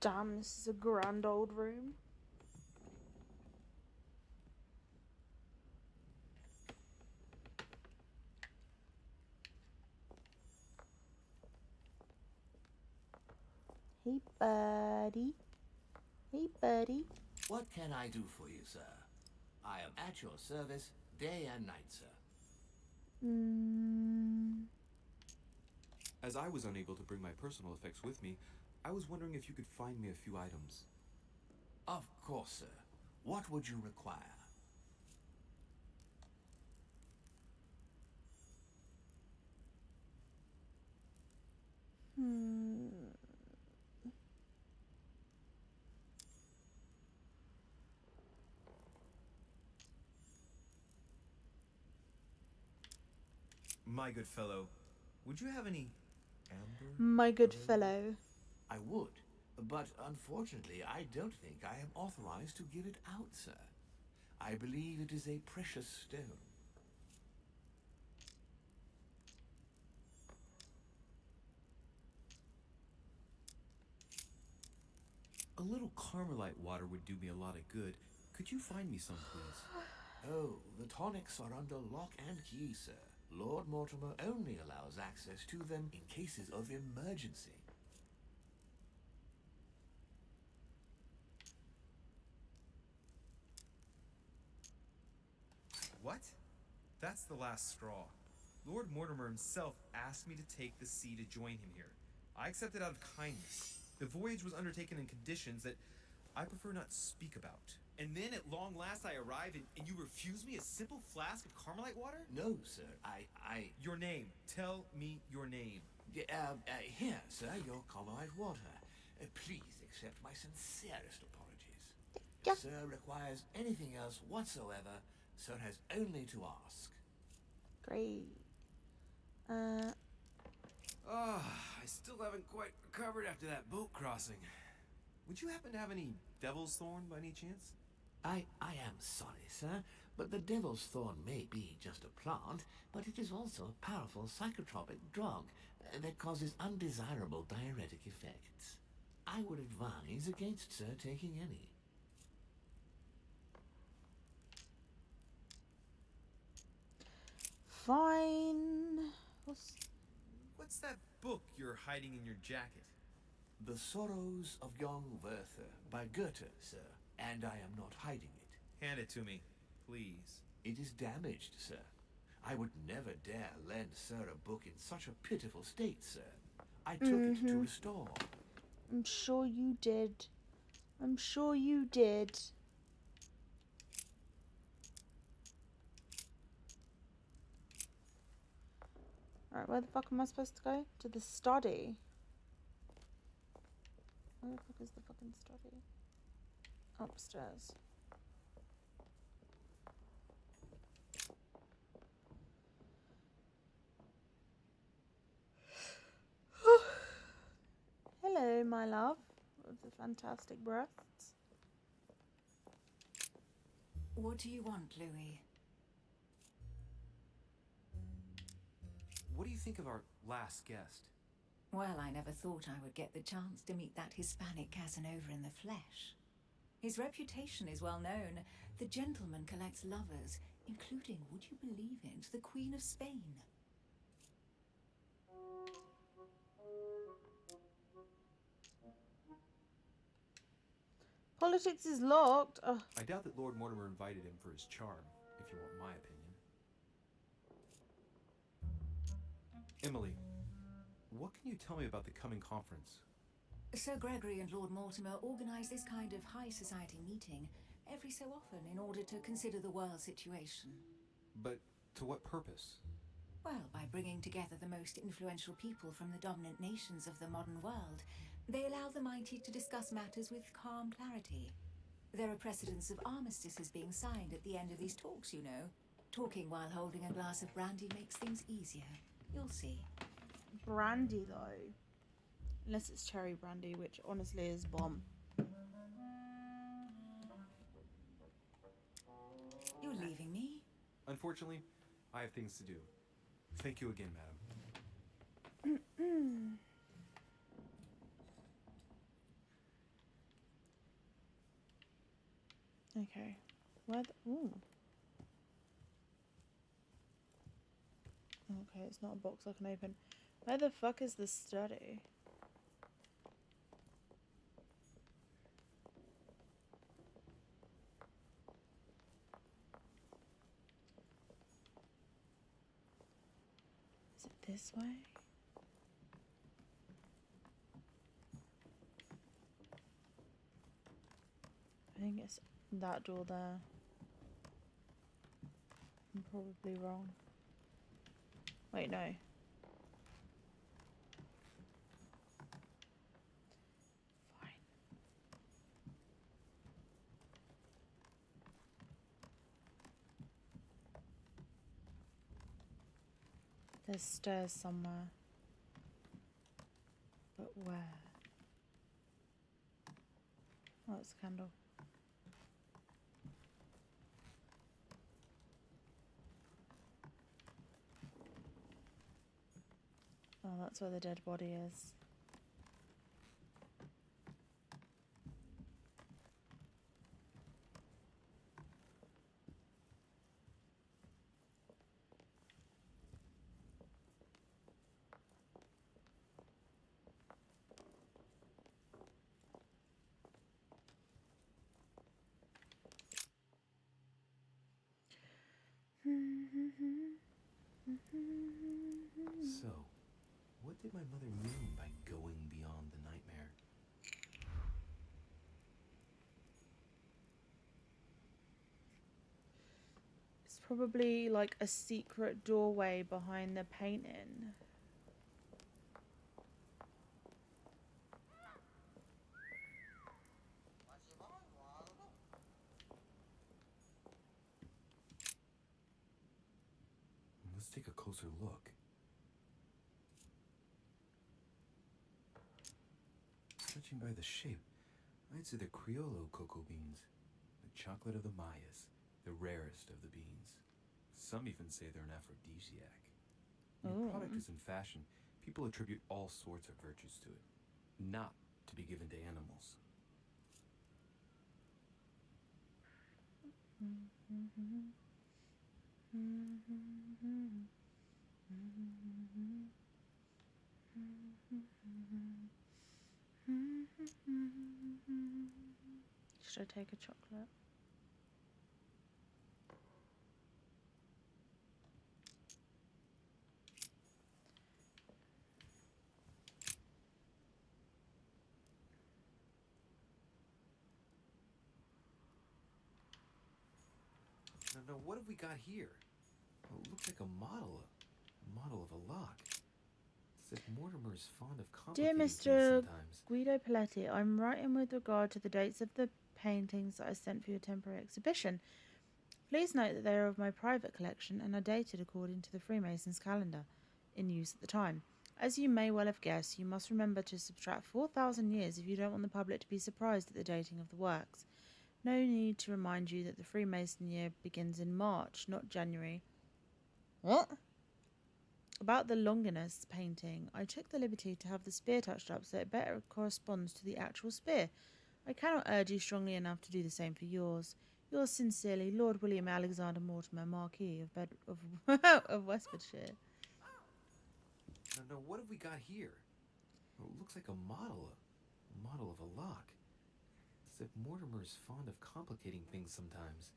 [SPEAKER 1] Damn, this is a grand old room. Hey, buddy. Hey, buddy.
[SPEAKER 5] What can I do for you, sir? I am at your service day and night, sir.
[SPEAKER 2] As I was unable to bring my personal effects with me, I was wondering if you could find me a few items.
[SPEAKER 5] Of course, sir. What would you require?
[SPEAKER 8] My good fellow, would you have any amber?
[SPEAKER 1] My good fellow.
[SPEAKER 5] I would,
[SPEAKER 3] But unfortunately, I don't think I am authorized to give it out, sir. I believe it is a precious stone.
[SPEAKER 4] A little Carmelite water would do me a lot of good. Could you find me some, please?
[SPEAKER 3] Oh, the tonics are under lock and key, sir. Lord Mortimer only allows access to them in cases of emergency.
[SPEAKER 14] What? That's the last straw. Lord Mortimer himself asked me to take the sea to join him here. I accepted out of kindness. The voyage was undertaken in conditions that I prefer not speak about. And then at long last I arrive and you refuse me a simple flask of Carmelite water?
[SPEAKER 3] No, sir.
[SPEAKER 14] Your name. Tell me your name.
[SPEAKER 3] Here, sir, your Carmelite water. Please accept my sincerest apologies. If sir requires anything else whatsoever, sir has only to ask.
[SPEAKER 1] Great.
[SPEAKER 4] I still haven't quite recovered after that boat crossing. Would you happen to have any devil's thorn by any chance?
[SPEAKER 3] I am sorry, sir, but the devil's thorn may be just a plant, but it is also a powerful psychotropic drug that causes undesirable diuretic effects. I would advise against sir taking any.
[SPEAKER 1] Fine.
[SPEAKER 14] What's that book you're hiding in your jacket?
[SPEAKER 3] The Sorrows of Young Werther by Goethe, sir, and I am not hiding it.
[SPEAKER 14] Hand it to me, please.
[SPEAKER 3] It is damaged, sir. I would never dare lend sir a book in such a pitiful state, sir. I took it to restore.
[SPEAKER 1] I'm sure you did. I'm sure you did. Alright, where the fuck am I supposed to go? To the study. Where the fuck is the fucking study? Upstairs. Hello, my love, with the fantastic breasts.
[SPEAKER 7] What do you want, Louis?
[SPEAKER 4] What do you think of our last guest?
[SPEAKER 7] Well, I never thought I would get the chance to meet that Hispanic Casanova in the flesh. His reputation is well known. The gentleman collects lovers, including, would you believe it, the Queen of Spain.
[SPEAKER 1] Politics is locked. Ugh.
[SPEAKER 4] I doubt that Lord Mortimer invited him for his charm, if you want my opinion. Emily, what can you tell me about the coming conference?
[SPEAKER 7] Sir Gregory and Lord Mortimer organize this kind of high society meeting every so often in order to consider the world situation.
[SPEAKER 4] But to what purpose?
[SPEAKER 7] Well, by bringing together the most influential people from the dominant nations of the modern world, they allow the mighty to discuss matters with calm clarity. There are precedents of armistices being signed at the end of these talks, you know. Talking while holding a glass of brandy makes things easier. You'll see.
[SPEAKER 1] Brandy, though. Unless it's cherry brandy, which honestly is bomb.
[SPEAKER 7] You're leaving me?
[SPEAKER 4] Unfortunately, I have things to do. Thank you again, madam.
[SPEAKER 1] Okay. Where the... Ooh. Okay, it's not a box I can open. Where the fuck is the study? Is it this way? I think it's that door there. I'm probably wrong. Wait, no. Fine. There's stairs somewhere. But where? Oh, it's a candle. Oh, that's where the dead body is.
[SPEAKER 8] So, what did my mother mean by going beyond the nightmare?
[SPEAKER 1] It's probably like a secret doorway behind the painting.
[SPEAKER 8] Let's take a closer look. Judging by the shape, I'd say they're Criollo cocoa beans. The chocolate of the Mayas, the rarest of the beans. Some even say they're an aphrodisiac. When a product is in fashion, people attribute all sorts of virtues to it, not to be given to animals.
[SPEAKER 1] Should I take a chocolate?
[SPEAKER 8] Now, what have we got here? Well, it looks like a model of a lock. It's like Mortimer is fond of
[SPEAKER 1] Dear
[SPEAKER 8] complicating things
[SPEAKER 1] Mr.
[SPEAKER 8] sometimes.
[SPEAKER 1] Guido Paletti, I'm writing with regard to the dates of the paintings that I sent for your temporary exhibition. Please note that they are of my private collection and are dated according to the Freemasons calendar in use at the time. As you may well have guessed, you must remember to subtract 4,000 years if you don't want the public to be surprised at the dating of the works. No need to remind you that the Freemason year begins in March, not January. What? About the Longinus painting, I took the liberty to have the spear touched up so it better corresponds to the actual spear. I cannot urge you strongly enough to do the same for yours. Yours sincerely, Lord William Alexander Mortimer, Marquis of Westfordshire.
[SPEAKER 8] Now, what have we got here? Well, it looks like a model of a lock. It's like Mortimer is fond of complicating things sometimes.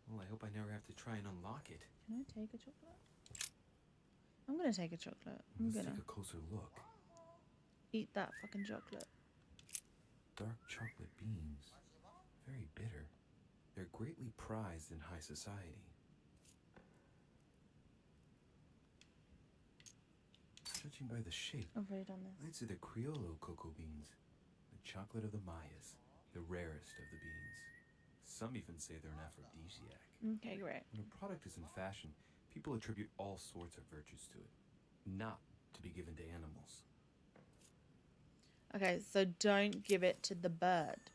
[SPEAKER 8] Well, I hope I never have to try and unlock it.
[SPEAKER 1] Can I take a chocolate? I'm gonna take a chocolate.
[SPEAKER 8] Let's take a closer look.
[SPEAKER 1] Eat that fucking chocolate.
[SPEAKER 8] Dark chocolate beans. Very bitter. They're greatly prized in high society. Judging by the shape,
[SPEAKER 1] I've already done this.
[SPEAKER 8] I'd say they're Criollo cocoa beans. The chocolate of the Mayas, the rarest of the beans. Some even say they're an aphrodisiac.
[SPEAKER 1] Okay, great.
[SPEAKER 8] When a product is in fashion, people attribute all sorts of virtues to it, not to be given to animals.
[SPEAKER 1] Okay, so don't give it to the bird.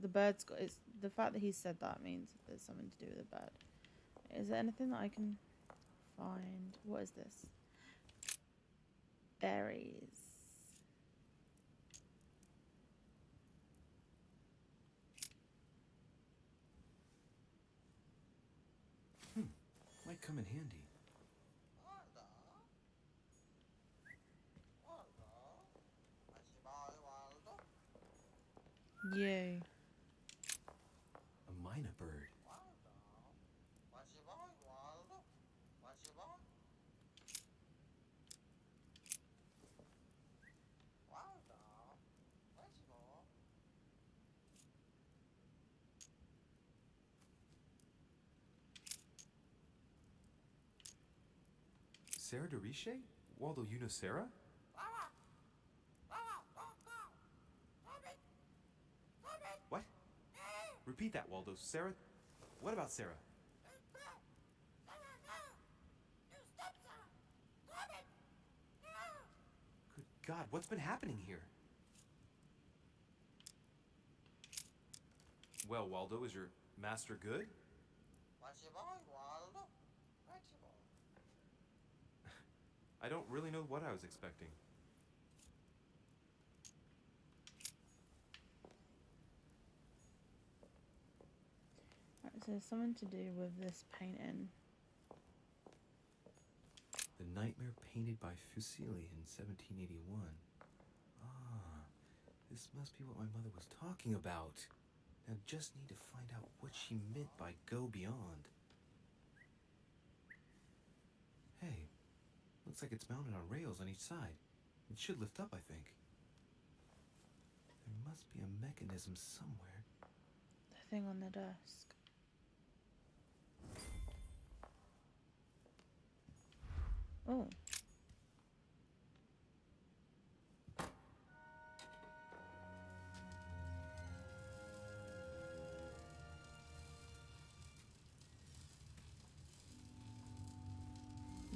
[SPEAKER 1] The bird's got... It's, the fact that he said that means there's something to do with the bird. Is there anything that I can find? What is this? Berries.
[SPEAKER 8] Might come in handy.
[SPEAKER 1] You.
[SPEAKER 8] A myna bird. Sarah Deriche? Waldo, you know Sarah? What? Repeat that, Waldo. Sarah? What about Sarah? Good God, what's been happening here?
[SPEAKER 4] Well, Waldo, is your master good?
[SPEAKER 15] What's your boy, Waldo? What's your boy?
[SPEAKER 4] I don't really know what I was expecting.
[SPEAKER 1] Right, so there's something to do with this painting.
[SPEAKER 2] The Nightmare painted by Fuseli in 1781. Ah, this must be what my mother was talking about. Now just need to find out what she meant by go beyond. Hey, looks like it's mounted on rails on each side. It should lift up, I think. There must be a mechanism somewhere.
[SPEAKER 1] The thing on the desk. Oh.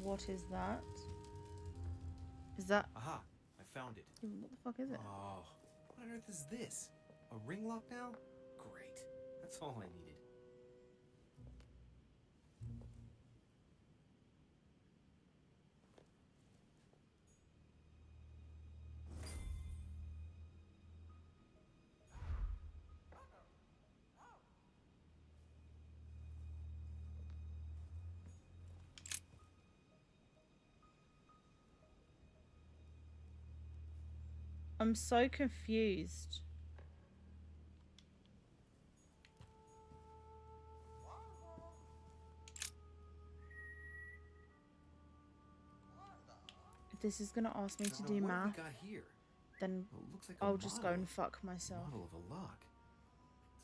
[SPEAKER 1] What is that? Is that...
[SPEAKER 2] Aha! I found it.
[SPEAKER 1] What the fuck is it?
[SPEAKER 2] Oh, what on earth is this? A ring lock now? Great. That's all I needed.
[SPEAKER 1] I'm so confused. If this is gonna ask me to do math, then
[SPEAKER 2] looks like
[SPEAKER 1] I'll just go and fuck myself.
[SPEAKER 2] Model of a lock.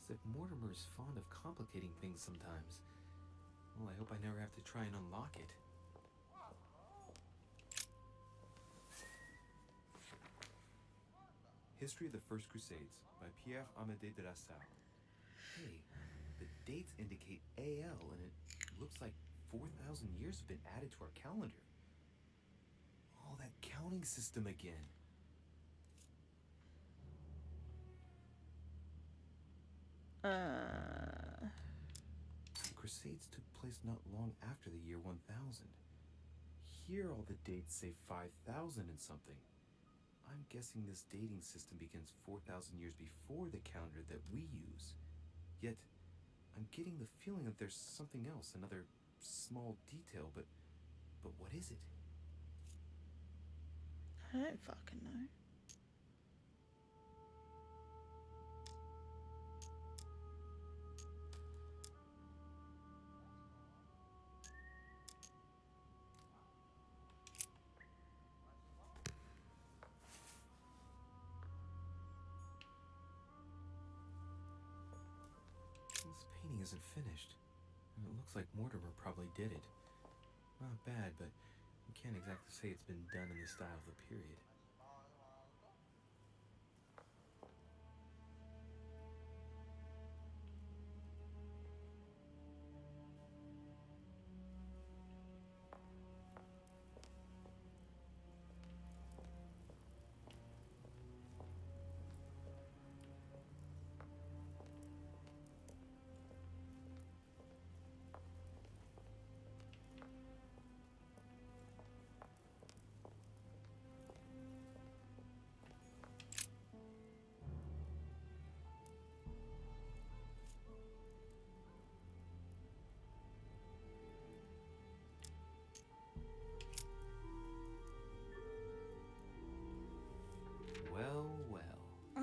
[SPEAKER 2] It's as if Mortimer is fond of complicating things sometimes. Well, I hope I never have to try and unlock it.
[SPEAKER 4] History of the First Crusades by Pierre Amédée de la Salle.
[SPEAKER 2] Hey, the dates indicate AL, and it looks like 4,000 years have been added to our calendar. Oh, that counting system again. The Crusades took place not long after the year 1000. Here all the dates say 5,000 and something. I'm guessing this dating system begins 4,000 years before the calendar that we use. Yet, I'm getting the feeling that there's something else, another small detail, but what is it?
[SPEAKER 1] I don't fucking know.
[SPEAKER 2] This painting isn't finished, and it looks like Mortimer probably did it. Not bad, but you can't exactly say it's been done in the style of the period.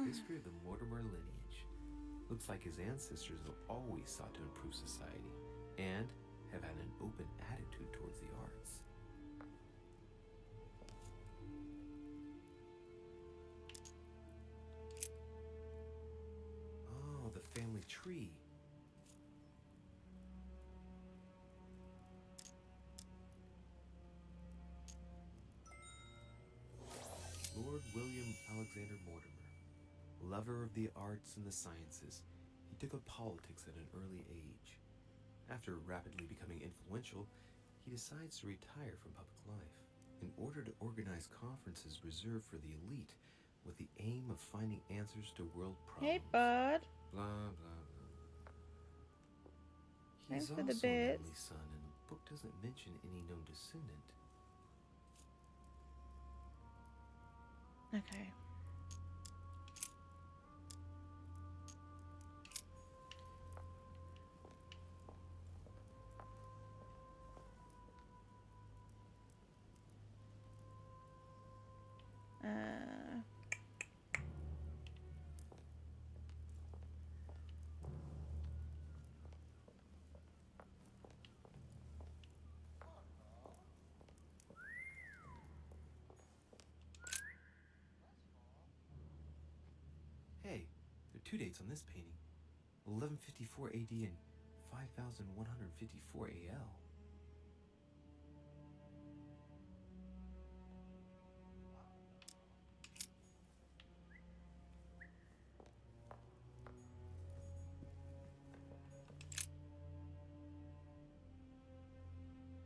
[SPEAKER 2] History of the Mortimer lineage. Looks like his ancestors have always sought to improve society and have had an open attitude towards the arts. Oh, the family tree. Lord William Alexander Mortimer. Lover of the arts and the sciences, he took up politics at an early age. After rapidly becoming influential, he decides to retire from public life in order to organize conferences reserved for the elite with the aim of finding answers to world problems.
[SPEAKER 1] Hey, bud.
[SPEAKER 2] Blah, blah, blah.
[SPEAKER 1] Thanks
[SPEAKER 2] He's
[SPEAKER 1] for
[SPEAKER 2] also
[SPEAKER 1] the
[SPEAKER 2] an
[SPEAKER 1] bits.
[SPEAKER 2] only son, and the book doesn't mention any known descendant.
[SPEAKER 1] Okay.
[SPEAKER 2] Hey, there are two dates on this painting. 1154 AD and 5154 AL.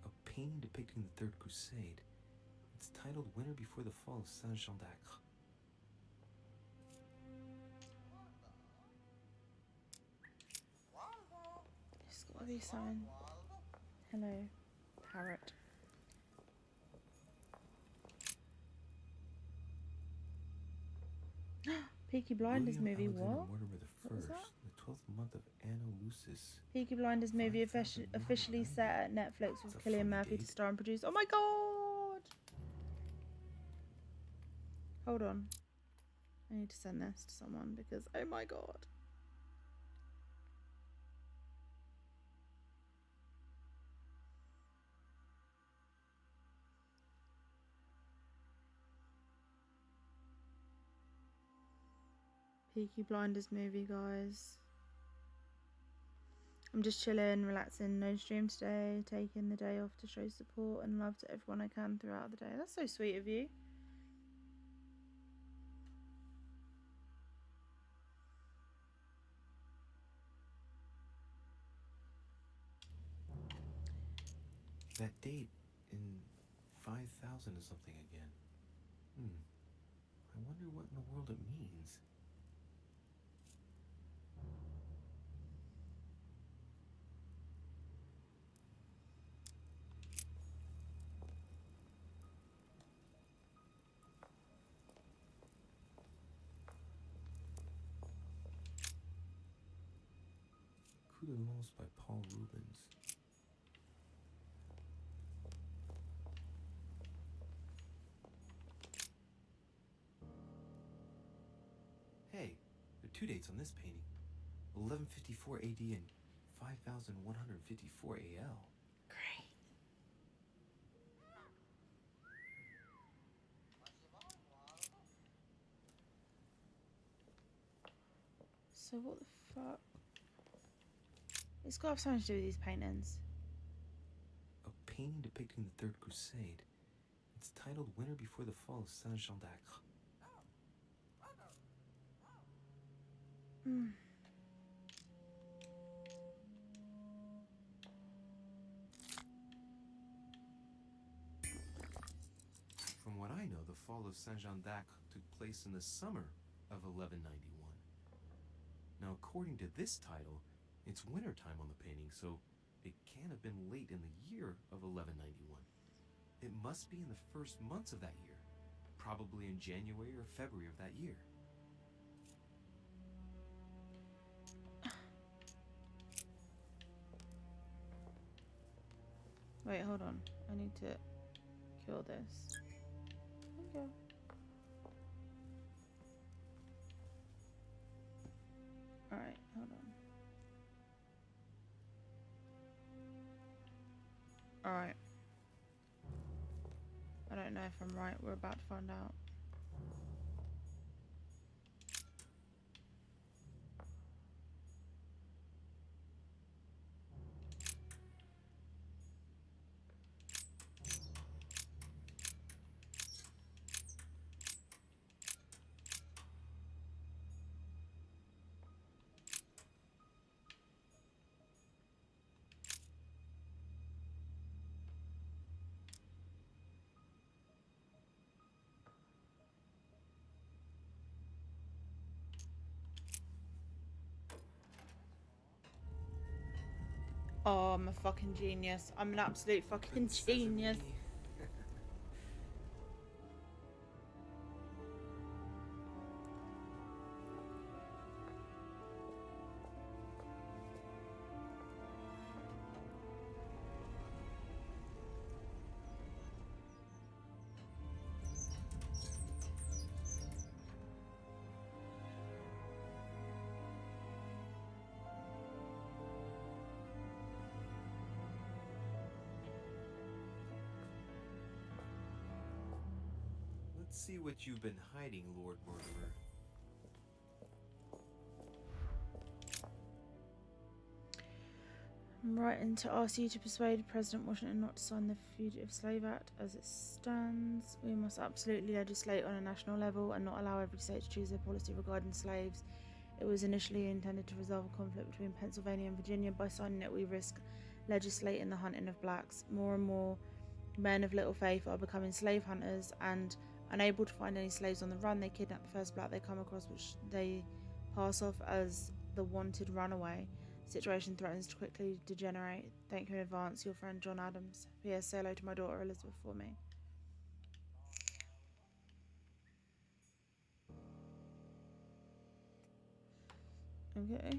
[SPEAKER 2] A painting depicting the Third Crusade. It's titled Winter Before the Fall of Saint Jean d'Acre.
[SPEAKER 1] There's gotta be something. Hello, parrot. Peaky Blinders
[SPEAKER 2] William
[SPEAKER 1] movie,
[SPEAKER 2] Alexander
[SPEAKER 1] what?
[SPEAKER 2] Mortimer
[SPEAKER 1] What was
[SPEAKER 2] I,
[SPEAKER 1] that?
[SPEAKER 2] the 12th month of Anno Lucis.
[SPEAKER 1] Peaky Blinders movie officially set at Netflix with Cillian Murphy to star and produce. Oh my god! Hold on. I need to send this to someone because oh my god. Peaky Blinders movie, guys. I'm just chilling, relaxing, no stream today, taking the day off to show support and love to everyone I can throughout the day. That's so sweet of you.
[SPEAKER 2] That date in 5000 is something again. I wonder what in the world it means. Coup de Lance by Paul Rubens. Hey, there are two dates on this painting. 1154 AD and 5154 AL.
[SPEAKER 1] Great. So what the fuck? It's got to have something to do with these paintings.
[SPEAKER 2] A painting depicting the Third Crusade. It's titled Winter Before the Fall of Saint Jean d'Acre. From what I know, the fall of Saint Jean d'Acre took place in the summer of 1191. Now, according to this title, it's wintertime on the painting, so it can't have been late in the year of 1191. It must be in the first months of that year, probably in January or February of that year.
[SPEAKER 1] Wait, hold on. I need to kill this. Okay. Alright, hold on. Alright. I don't know if I'm right. We're about to find out. Oh, I'm a fucking genius. I'm an absolute fucking genius.
[SPEAKER 2] Let's see what you've been hiding, Lord Mortimer.
[SPEAKER 1] I'm writing to ask you to persuade President Washington not to sign the Fugitive Slave Act as it stands. We must absolutely legislate on a national level and not allow every state to choose their policy regarding slaves. It was initially intended to resolve a conflict between Pennsylvania and Virginia. By signing it, we risk legislating the hunting of blacks. More and more men of little faith are becoming slave hunters, and unable to find any slaves on the run, they kidnap the first black they come across, which they pass off as the wanted runaway. The situation threatens to quickly degenerate. Thank you in advance, your friend John Adams. P.S. Say hello to my daughter Elizabeth for me. Okay.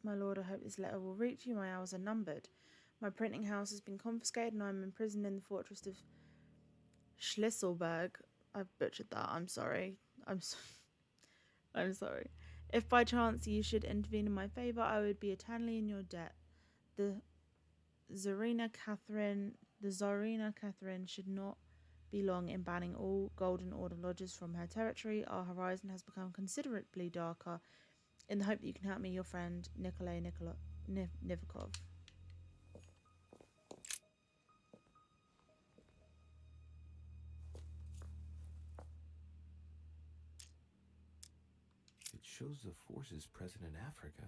[SPEAKER 1] My lord, I hope this letter will reach you. My hours are numbered. My printing house has been confiscated and I am imprisoned in the fortress of Schlisselberg. I've butchered that. I'm sorry. I'm sorry. If by chance you should intervene in my favour, I would be eternally in your debt. The Tsarina Catherine should not be long in banning all Golden Order lodges from her territory. Our horizon has become considerably darker. In the hope that you can help me, your friend Nikolai Nivikov.
[SPEAKER 2] It shows the forces present in Africa.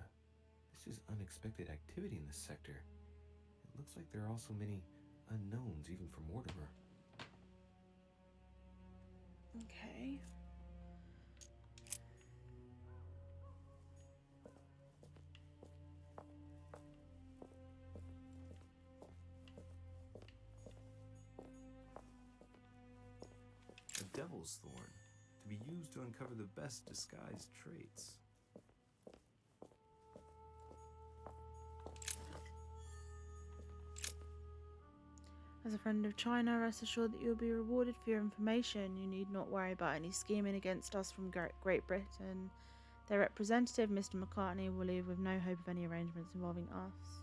[SPEAKER 2] This is unexpected activity in this sector. It looks like there are also many unknowns, even for Mortimer.
[SPEAKER 1] Okay.
[SPEAKER 2] A devil's thorn, to be used to uncover the best disguised traits.
[SPEAKER 1] As a friend of China, rest assured that you will be rewarded for your information. You need not worry about any scheming against us from Great Britain. Their representative, Mr. McCartney, will leave with no hope of any arrangements involving us.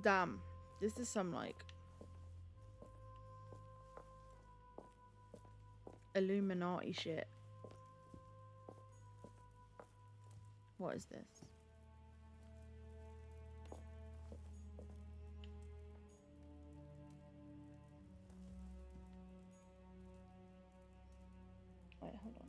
[SPEAKER 1] Damn, this is some, like, Illuminati shit. What is this? Wait, hold on.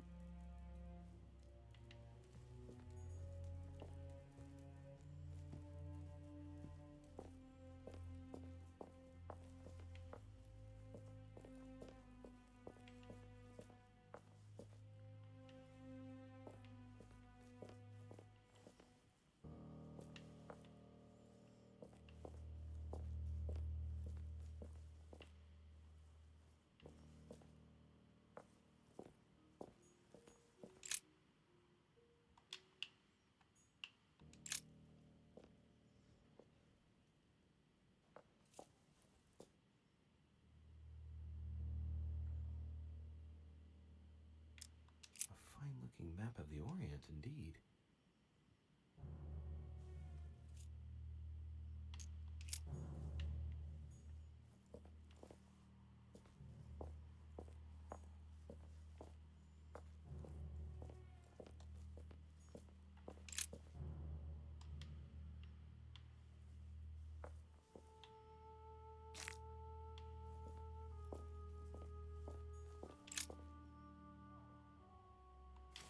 [SPEAKER 2] A fine-looking map of the Orient, indeed.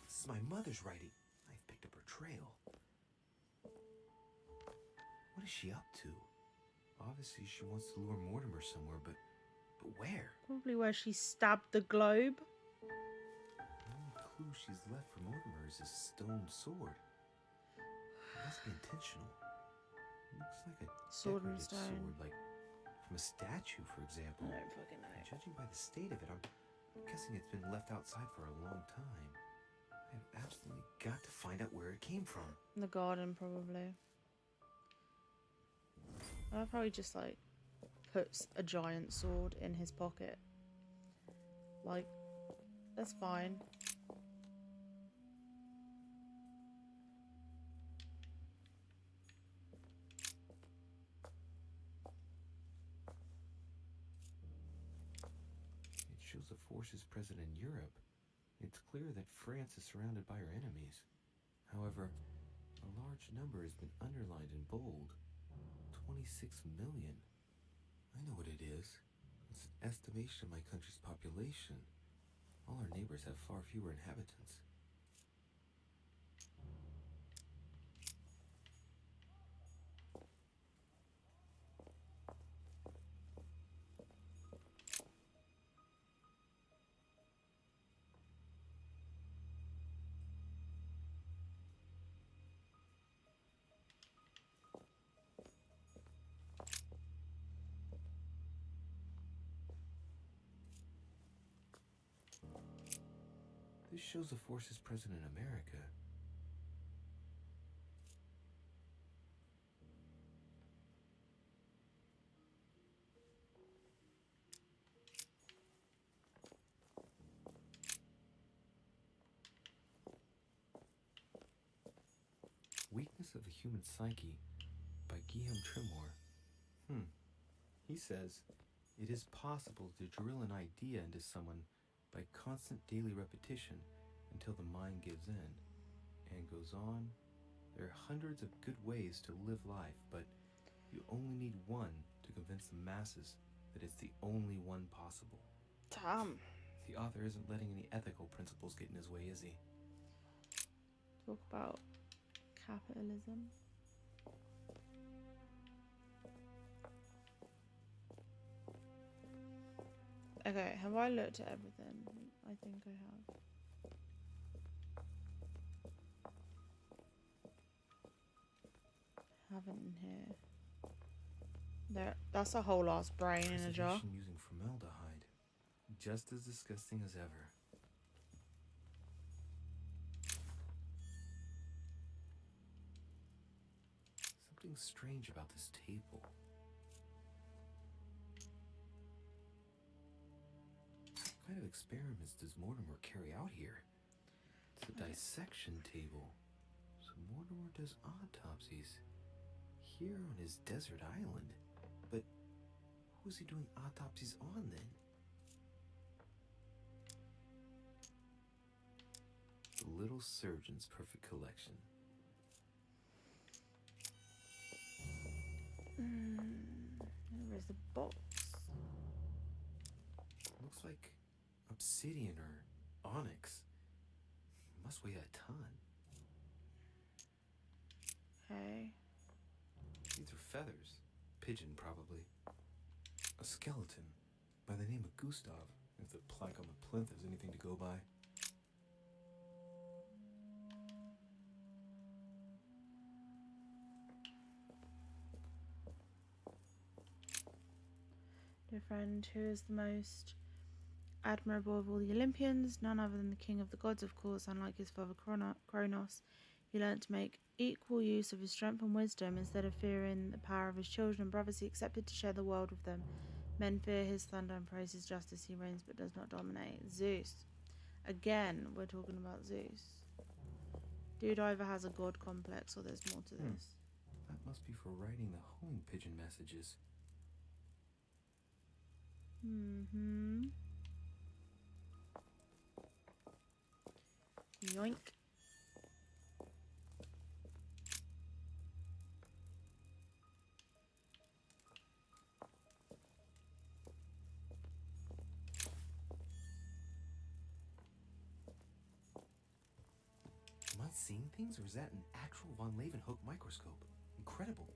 [SPEAKER 2] This is my mother's writing. I've picked up her trail. What is she up to? Obviously, she wants to lure Mortimer somewhere, but where?
[SPEAKER 1] Probably where she stabbed the globe.
[SPEAKER 2] The only clue she's left for Mortimer is a stone sword. It must be intentional. It looks like a
[SPEAKER 1] Sword and
[SPEAKER 2] decorated
[SPEAKER 1] stone.
[SPEAKER 2] sword, like from a statue, for example.
[SPEAKER 1] I don't fucking know.
[SPEAKER 2] And judging by the state of it, I'm guessing it's been left outside for a long time. I've absolutely got to find out where it came from.
[SPEAKER 1] In the garden, probably. I'll probably just like puts a giant sword in his pocket. Like, that's fine.
[SPEAKER 2] It shows a forces present in Europe. It's clear that France is surrounded by her enemies. However, a large number has been underlined in bold. 26 million. I know what it is. It's an estimation of my country's population. All our neighbors have far fewer inhabitants. This shows the forces present in America. Weakness of the Human Psyche by Guillaume Tremor. He says, it is possible to drill an idea into someone by constant daily repetition until the mind gives in and goes on. There are hundreds of good ways to live life, but you only need one to convince the masses that it's the only one possible.
[SPEAKER 1] Damn.
[SPEAKER 2] The author isn't letting any ethical principles get in his way, is he?
[SPEAKER 1] Talk about capitalism. Okay, have I looked at everything? I think I have. Haven't in here. There, that's a whole ass brain in a jar.
[SPEAKER 2] Preservation using formaldehyde. Just as disgusting as ever. Something strange about this table. What kind of experiments does Mortimer carry out here? It's a dissection table. So Mortimer does autopsies here on his desert island. But who's he doing autopsies on then? The Little Surgeon's Perfect Collection.
[SPEAKER 1] Where's the box?
[SPEAKER 2] Looks like obsidian or onyx. Must weigh a ton.
[SPEAKER 1] Okay.
[SPEAKER 2] These are feathers. Pigeon, probably. A skeleton by the name of Gustav, if the plaque on the plinth is anything to go by.
[SPEAKER 1] Dear friend, who is the most admirable of all the Olympians? None other than the king of the gods, of course. Unlike his father Kronos, he learned to make equal use of his strength and wisdom. Instead of fearing the power of his children and brothers, he accepted to share the world with them. Men fear his thunder and praise his justice. He reigns but does not dominate. Zeus. Again, we're talking about Zeus. Dude either has a god complex or there's more to this.
[SPEAKER 2] That must be for writing the homing pigeon messages.
[SPEAKER 1] Yoink.
[SPEAKER 2] Am I seeing things, or is that an actual von Leeuwenhoek microscope? Incredible.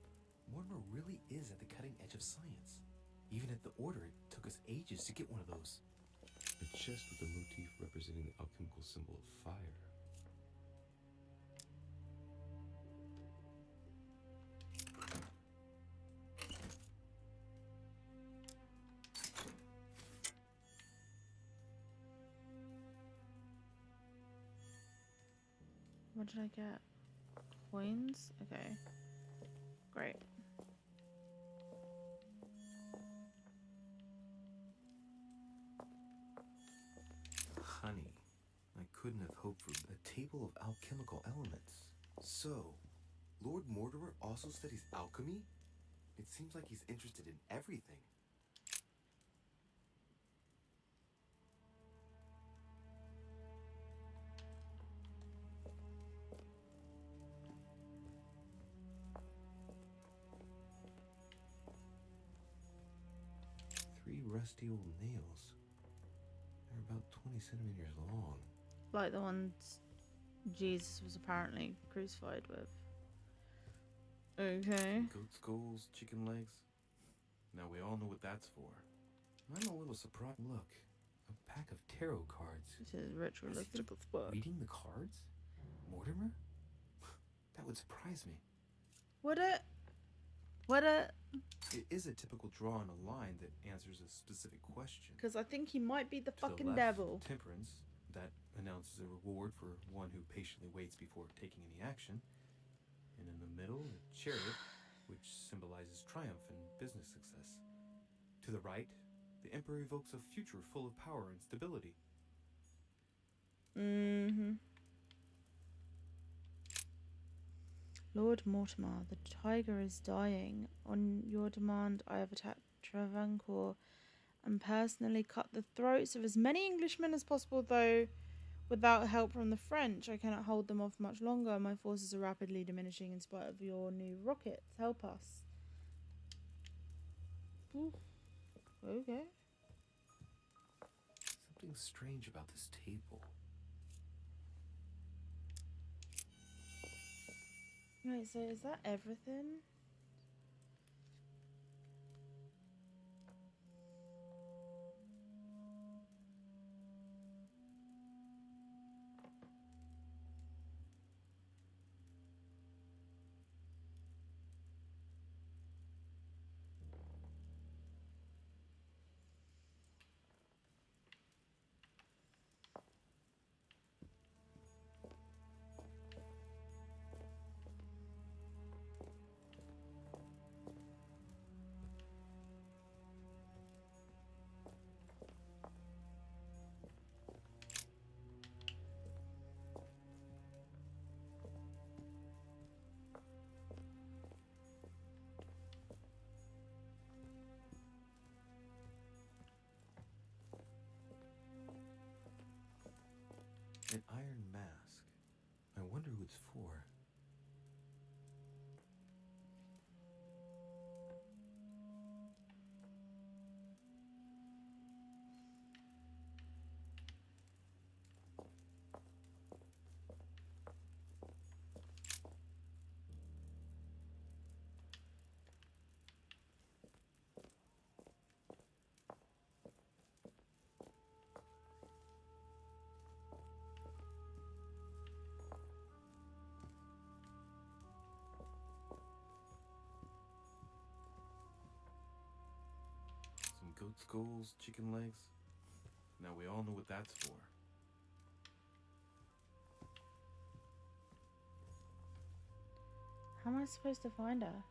[SPEAKER 2] Mortimer really is at the cutting edge of science. Even at the Order, it took us ages to get one of those. The chest with the motif represents representing the alchemical symbol of fire.
[SPEAKER 1] What did I get? Coins? Okay. Great.
[SPEAKER 2] Honey. I couldn't have hoped for a table of alchemical elements. So, Lord Mortimer also studies alchemy? It seems like he's interested in everything. Three rusty old nails. They're about 20 centimeters long.
[SPEAKER 1] Like the ones Jesus was apparently crucified with. Okay.
[SPEAKER 2] Goat skulls, chicken legs. Now we all know what that's for. I'm a little surprised. Look, a pack of tarot cards.
[SPEAKER 1] This is ritualistic as fuck.
[SPEAKER 2] Reading the cards? Mortimer? That would surprise me.
[SPEAKER 1] Would it? Would it?
[SPEAKER 2] It is a typical draw on a line that answers a specific question.
[SPEAKER 1] Because I think he might be the
[SPEAKER 2] To
[SPEAKER 1] fucking
[SPEAKER 2] left,
[SPEAKER 1] devil.
[SPEAKER 2] Temperance, that announces a reward for one who patiently waits before taking any action. And in the middle, a chariot, which symbolizes triumph and business success. To the right, the Emperor evokes a future full of power and stability.
[SPEAKER 1] Mm-hmm. Lord Mortimer, the tiger is dying. On your demand, I have attacked Travancore and personally cut the throats of as many Englishmen as possible, though without help from the French, I cannot hold them off much longer. My forces are rapidly diminishing in spite of your new rockets. Help us. Ooh. Okay.
[SPEAKER 2] Something strange about this table.
[SPEAKER 1] Right, so is that everything?
[SPEAKER 2] An iron mask. I wonder who it's for. Some goat skulls, chicken legs. Now we all know what that's for.
[SPEAKER 1] How am I supposed to find her?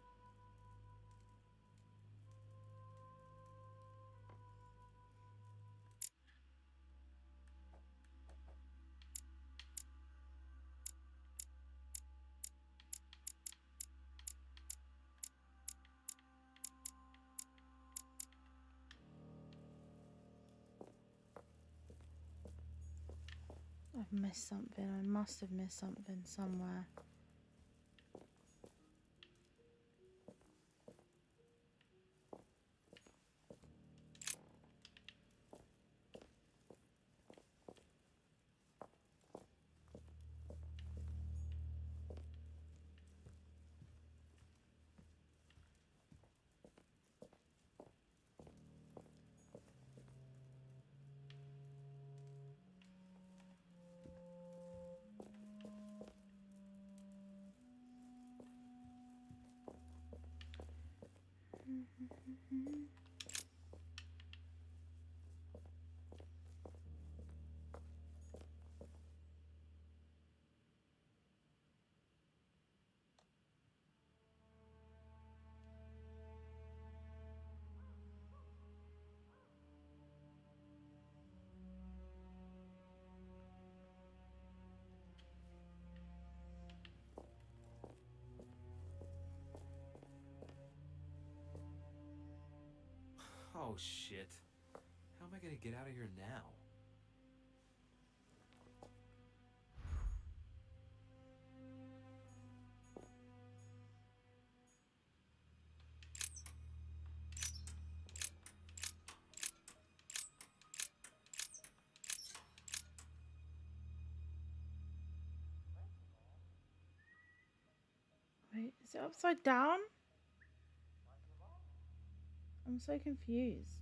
[SPEAKER 1] I've missed something. I must have missed something somewhere.
[SPEAKER 2] Oh shit. How am I gonna get out of here now?
[SPEAKER 1] Wait, is it upside down? I'm so confused.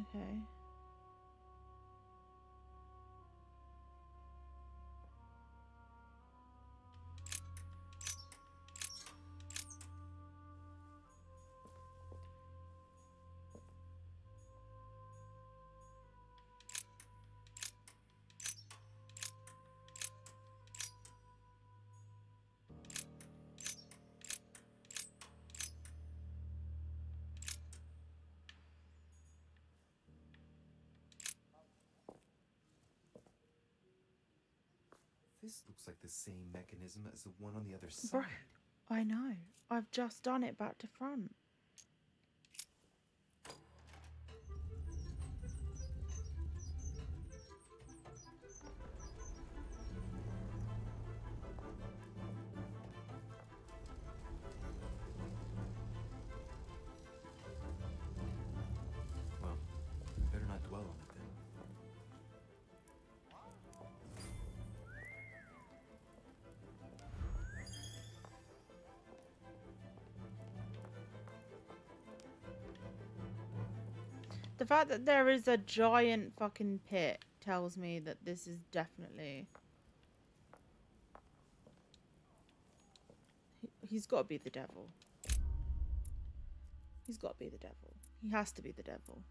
[SPEAKER 1] Okay.
[SPEAKER 2] This looks like the same mechanism as the one on the other side.
[SPEAKER 1] Bro, I know. I've just done it back to front.
[SPEAKER 2] Well, better not dwell on it then.
[SPEAKER 1] The fact that there is a giant fucking pit tells me that this is definitely... He's got to be the devil. He's got to be the devil. He has to be the devil.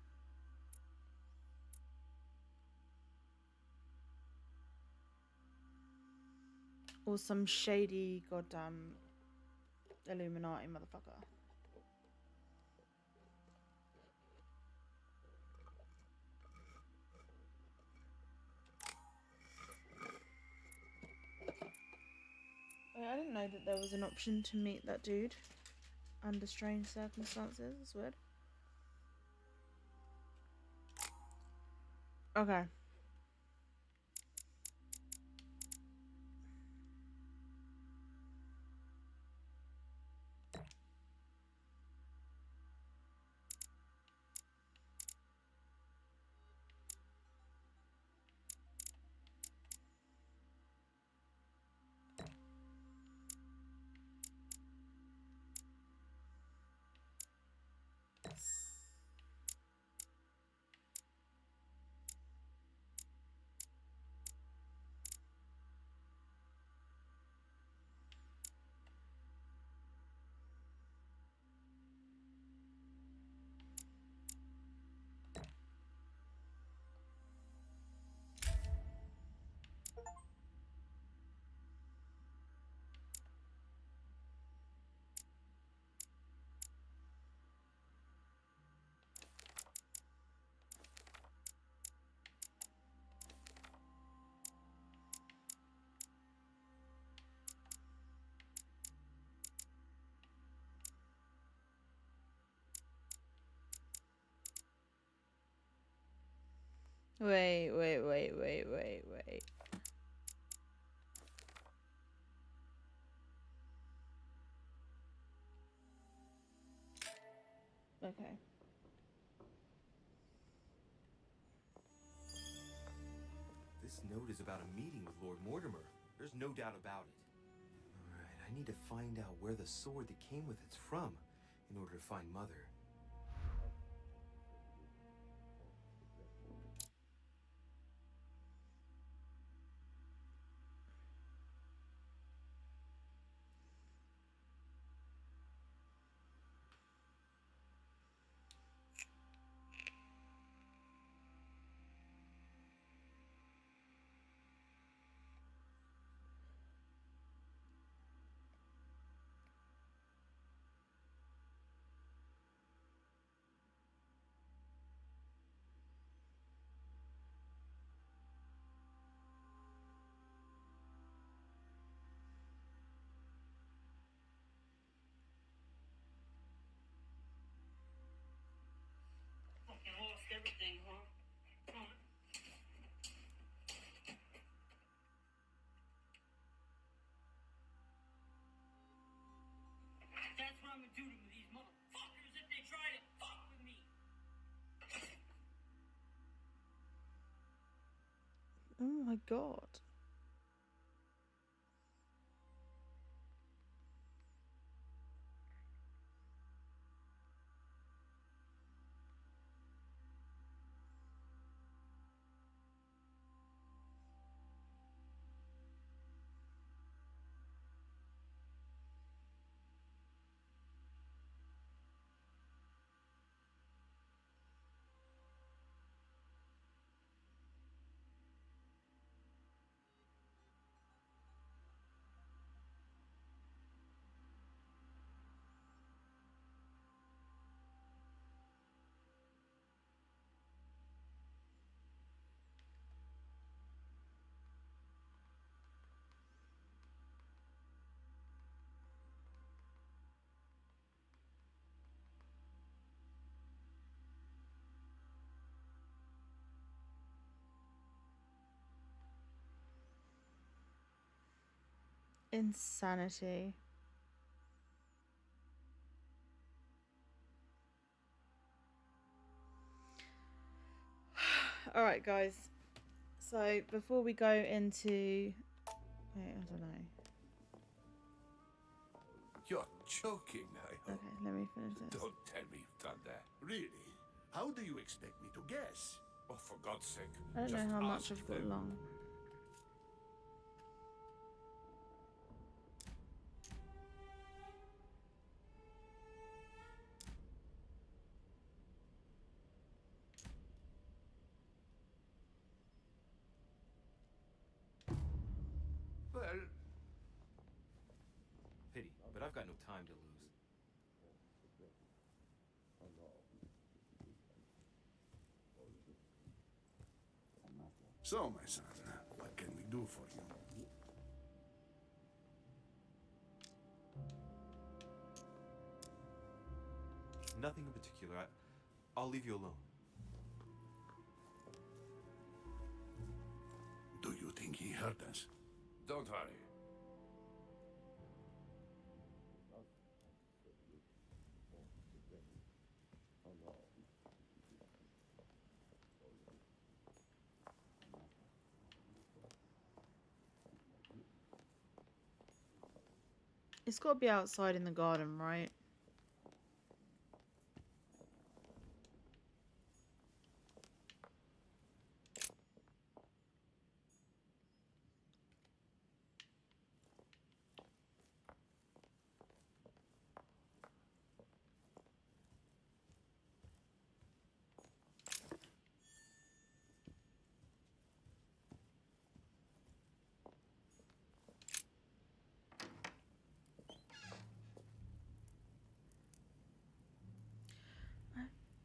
[SPEAKER 1] Or some shady goddamn Illuminati motherfucker. I didn't know that there was an option to meet that dude under strange circumstances. It's weird. Okay. Wait. Okay.
[SPEAKER 2] This note is about a meeting with Lord Mortimer. There's no doubt about it. Alright, I need to find out where the sword that came with it's from in order to find Mother.
[SPEAKER 12] everything, huh? Huh? That's what I'm gonna do to these motherfuckers if they try to fuck with me.
[SPEAKER 1] Oh my god. Insanity. Alright, guys. So, before we go into... Wait, I don't know.
[SPEAKER 10] You're joking, I hope.
[SPEAKER 1] Okay, let me finish this.
[SPEAKER 10] Don't tell me you've done that.
[SPEAKER 11] Really? How do you expect me to guess?
[SPEAKER 10] Oh, for God's sake.
[SPEAKER 1] I don't
[SPEAKER 10] just
[SPEAKER 1] know how much
[SPEAKER 10] ask
[SPEAKER 1] I've got
[SPEAKER 10] them.
[SPEAKER 1] long.
[SPEAKER 10] Well,
[SPEAKER 4] Pity, but I've got no time to lose.
[SPEAKER 11] So, my son, what can we do for you?
[SPEAKER 4] Nothing in particular. I'll leave you alone.
[SPEAKER 11] Do you think he heard us?
[SPEAKER 10] don't worry.
[SPEAKER 1] It's got to be outside in the garden, right?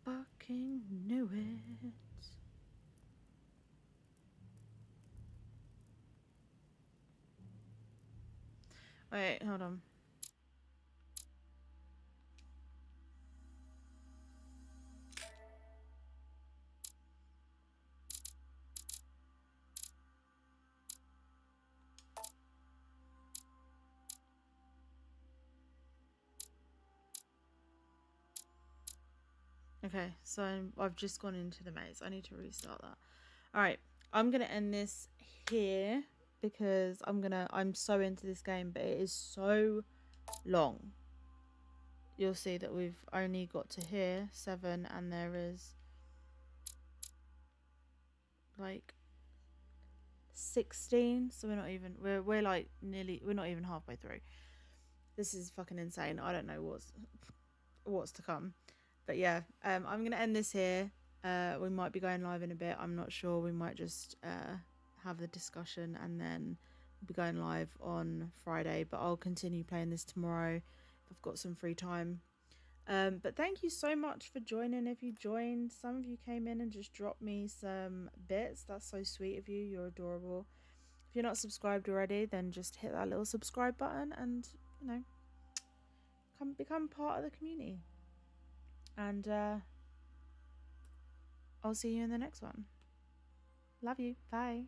[SPEAKER 1] Fucking knew it. Wait, hold on. Okay, so I've just gone into the maze. I need to restart that. Alright, I'm going to end this here because I'm so into this game, but it is so long. You'll see that we've only got to here, 7, and there is like 16, so we're like we're not even halfway through. This is fucking insane. I don't know what's to come. But yeah, I'm going to end this here. We might be going live in a bit. I'm not sure. We might just have the discussion and then we'll be going live on Friday. But I'll continue playing this tomorrow if I've got some free time. But thank you so much for joining. If you joined, some of you came in and just dropped me some bits. That's so sweet of you. You're adorable. If you're not subscribed already, then just hit that little subscribe button and, you know, become part of the community. And I'll see you in the next one. Love you. Bye.